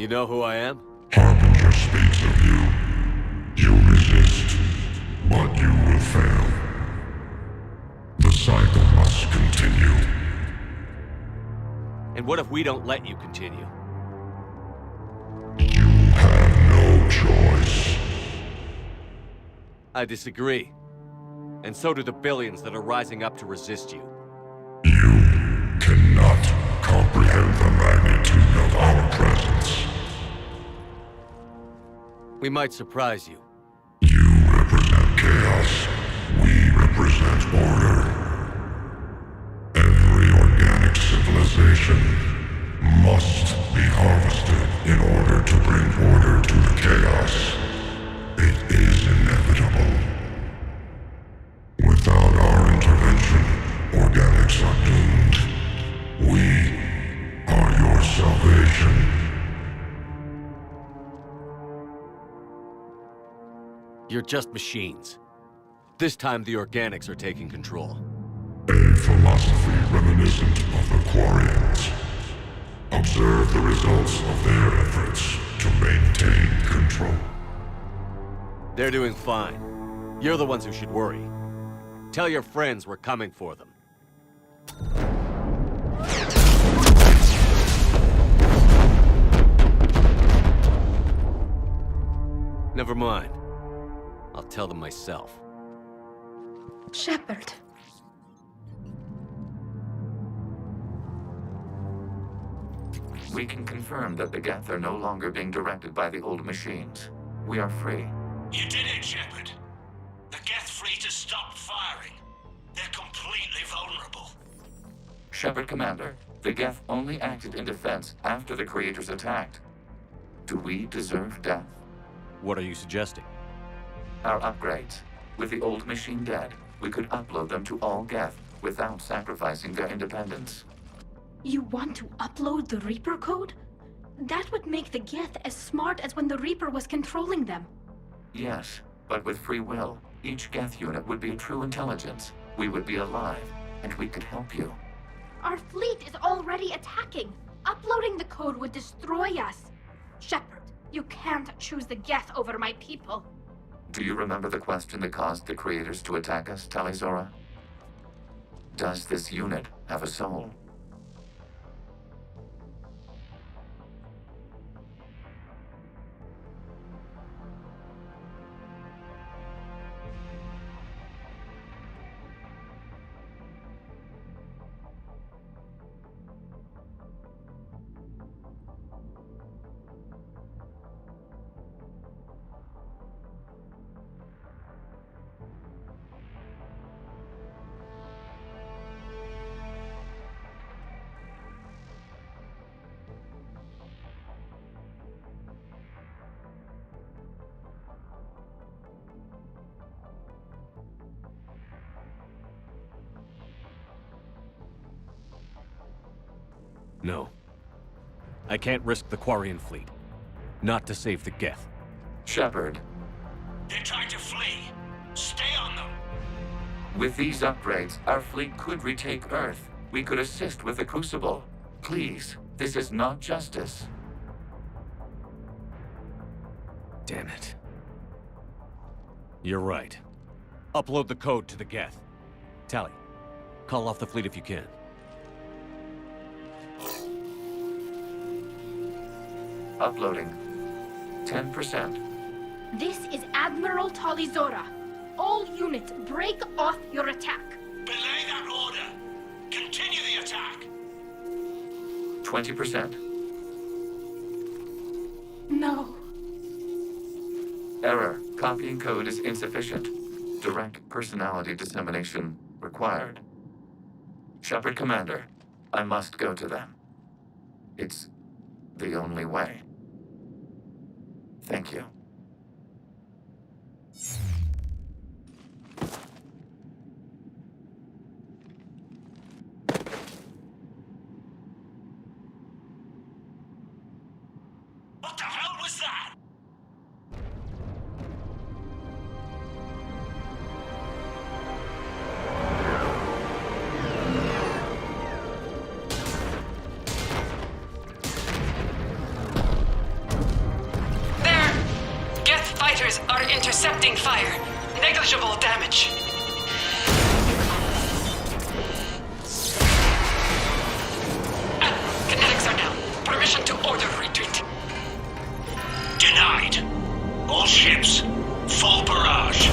You know who I am? Harbinger speaks of you. You resist, but you will fail. The cycle must continue. And what if we don't let you continue? You have no choice. I disagree. And so do the billions that are rising up to resist you. You cannot comprehend the magnitude of our presence. We might surprise you. You represent chaos. We represent order. Every organic civilization must be harvested in order to bring order to the chaos. It is inevitable. Without our intervention, organics are doomed. We are your salvation. You're just machines. This time the organics are taking control. A philosophy reminiscent of the Quarians. Observe the results of their efforts to maintain control. They're doing fine. You're the ones who should worry. Tell your friends we're coming for them. Never mind. I'll tell them myself. Shepard. We can confirm that the Geth are no longer being directed by the old machines. We are free. You did it, Shepard. The Geth fleet has stopped firing. They're completely vulnerable. Shepard, Commander, the Geth only acted in defense after the Creators attacked. Do we deserve death? What are you suggesting? Our upgrades. With the old machine dead, we could upload them to all Geth without sacrificing their independence. You want to upload the Reaper code? That would make the Geth as smart as when the Reaper was controlling them. Yes, but with free will, each Geth unit would be a true intelligence. We would be alive, and we could help you. Our fleet is already attacking. Uploading the code would destroy us. Shepard, you can't choose the Geth over my people. Do you remember the question that caused the Creators to attack us, Tali'Zorah? Does this unit have a soul? No. I can't risk the Quarian fleet. Not to save the Geth. Shepard. They're trying to flee. Stay on them. With these upgrades, our fleet could retake Earth. We could assist with the Crucible. Please, this is not justice. Damn it. You're right. Upload the code to the Geth. Tali, call off the fleet if you can. Uploading. 10%. This is Admiral Tali'Zorah. All units, break off your attack. Belay that order. Continue the attack. 20%. No. Error. Copying code is insufficient. Direct personality dissemination required. Shepard, Commander, I must go to them. It's the only way. Thank you. What the hell was that? Accepting fire. Negligible damage. Kinetics are down. Permission to order retreat. Denied. All ships, full barrage.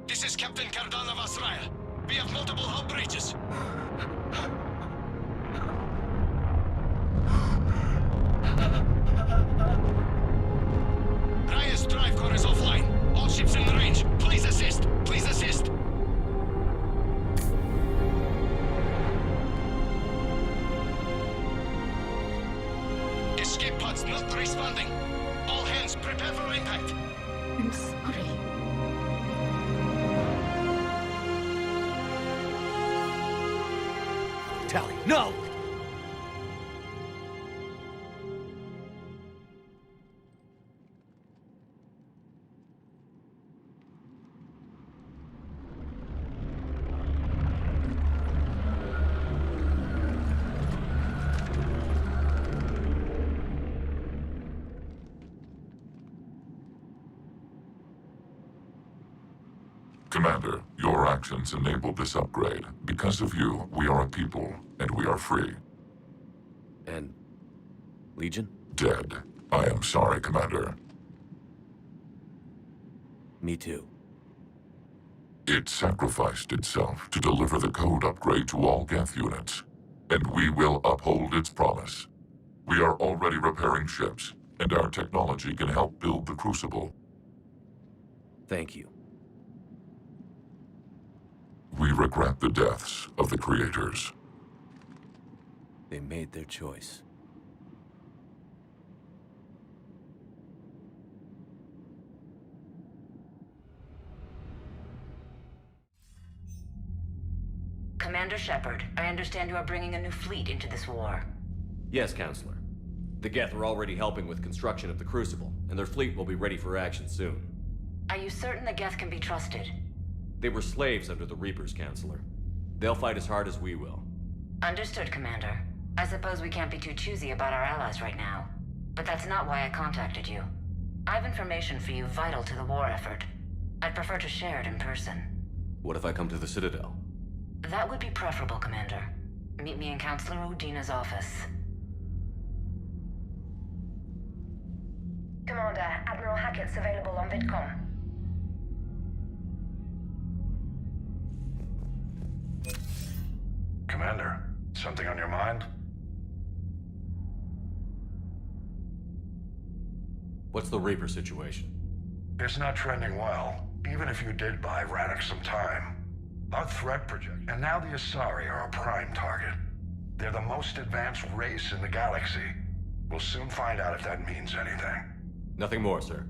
This is Captain Cardona Vasraya. We have multiple hull breaches. Raya's drive core is offline. All ships in range. Please assist. Please assist. Escape pods not responding. All hands prepare for impact. I'm sorry. Tally, no! Commander, your actions enabled this upgrade. Because of you, we are a people, and we are free. And... Legion? Dead. I am sorry, Commander. Me too. It sacrificed itself to deliver the code upgrade to all Geth units, and we will uphold its promise. We are already repairing ships, and our technology can help build the Crucible. Thank you. We regret the deaths of the creators. They made their choice. Commander Shepard, I understand you are bringing a new fleet into this war. Yes, Counselor. The Geth are already helping with construction of the Crucible, and their fleet will be ready for action soon. Are you certain the Geth can be trusted? They were slaves under the Reapers, Counselor. They'll fight as hard as we will. Understood, Commander. I suppose we can't be too choosy about our allies right now. But that's not why I contacted you. I have information for you vital to the war effort. I'd prefer to share it in person. What if I come to the Citadel? That would be preferable, Commander. Meet me in Counselor Udina's office. Commander, Admiral Hackett's available on VidCom. Commander, something on your mind? What's the Reaper situation? It's not trending well, even if you did buy Radix some time. Our threat project, and now the Asari are a prime target. They're the most advanced race in the galaxy. We'll soon find out if that means anything. Nothing more, sir.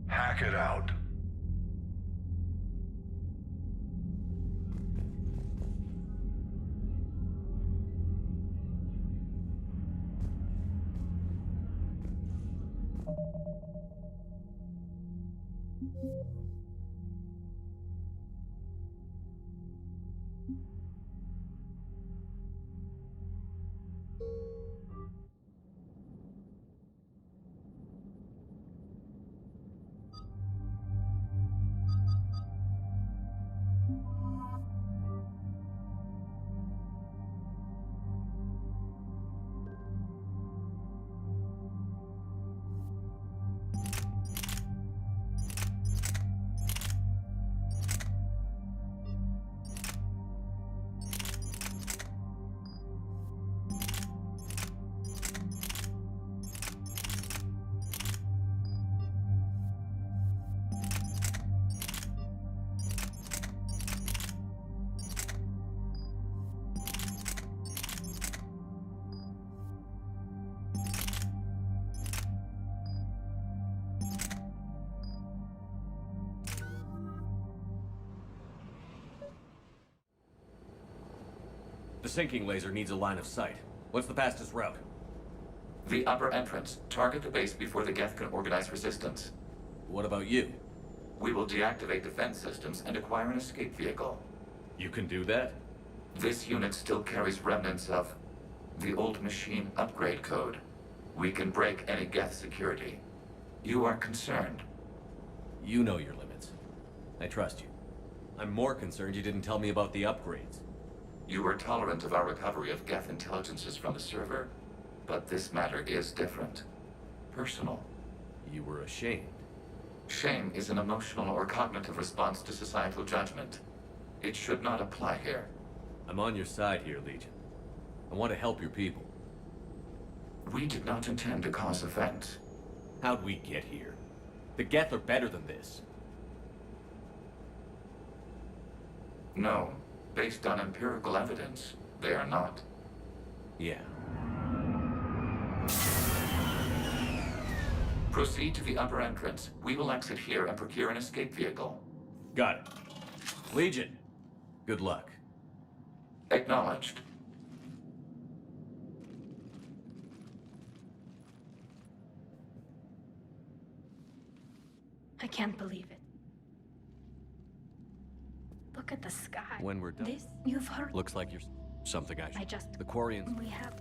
Hack it out. The sinking laser needs a line of sight. What's the fastest route? The upper entrance. Target the base before the Geth can organize resistance. What about you? We will deactivate defense systems and acquire an escape vehicle. You can do that? This unit still carries remnants of the old machine upgrade code. We can break any Geth security. You are concerned. You know your limits. I trust you. I'm more concerned you didn't tell me about the upgrades. You were tolerant of our recovery of Geth intelligences from the server, but this matter is different. Personal. You were ashamed. Shame is an emotional or cognitive response to societal judgment. It should not apply here. I'm on your side here, Legion. I want to help your people. We did not intend to cause offense. How'd we get here? The Geth are better than this. No. Based on empirical evidence, they are not. Yeah. Proceed to the upper entrance. We will exit here and procure an escape vehicle. Got it. Legion, good luck. Acknowledged. I can't believe it. Look at the sky. When we're done. This, you've heard. Looks like you're something I should. I just. The Quarians. We have.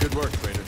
Good work, Trader.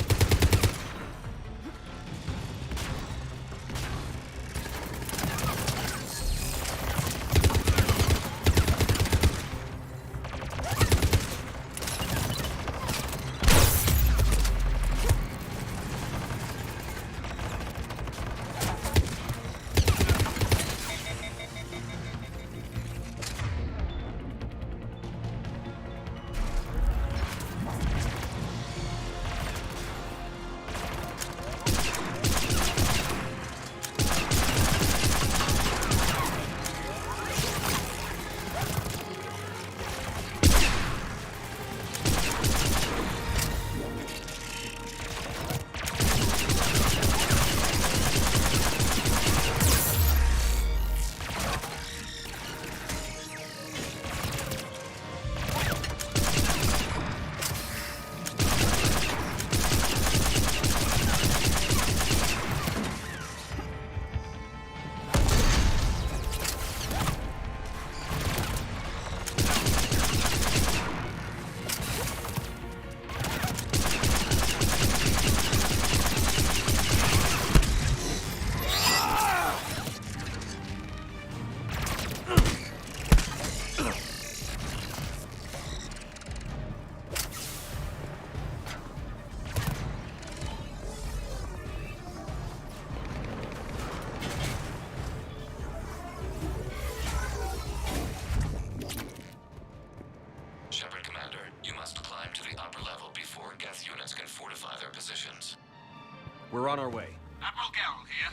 We're on our way. Admiral Geralt here.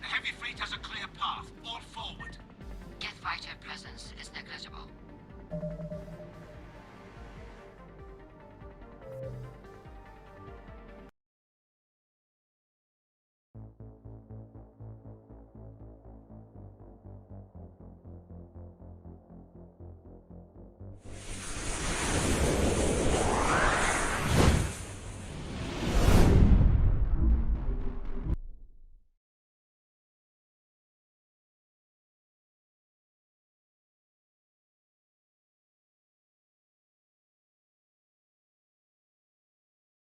The heavy fleet has a clear path. All forward. Geth fighter presence is negligible.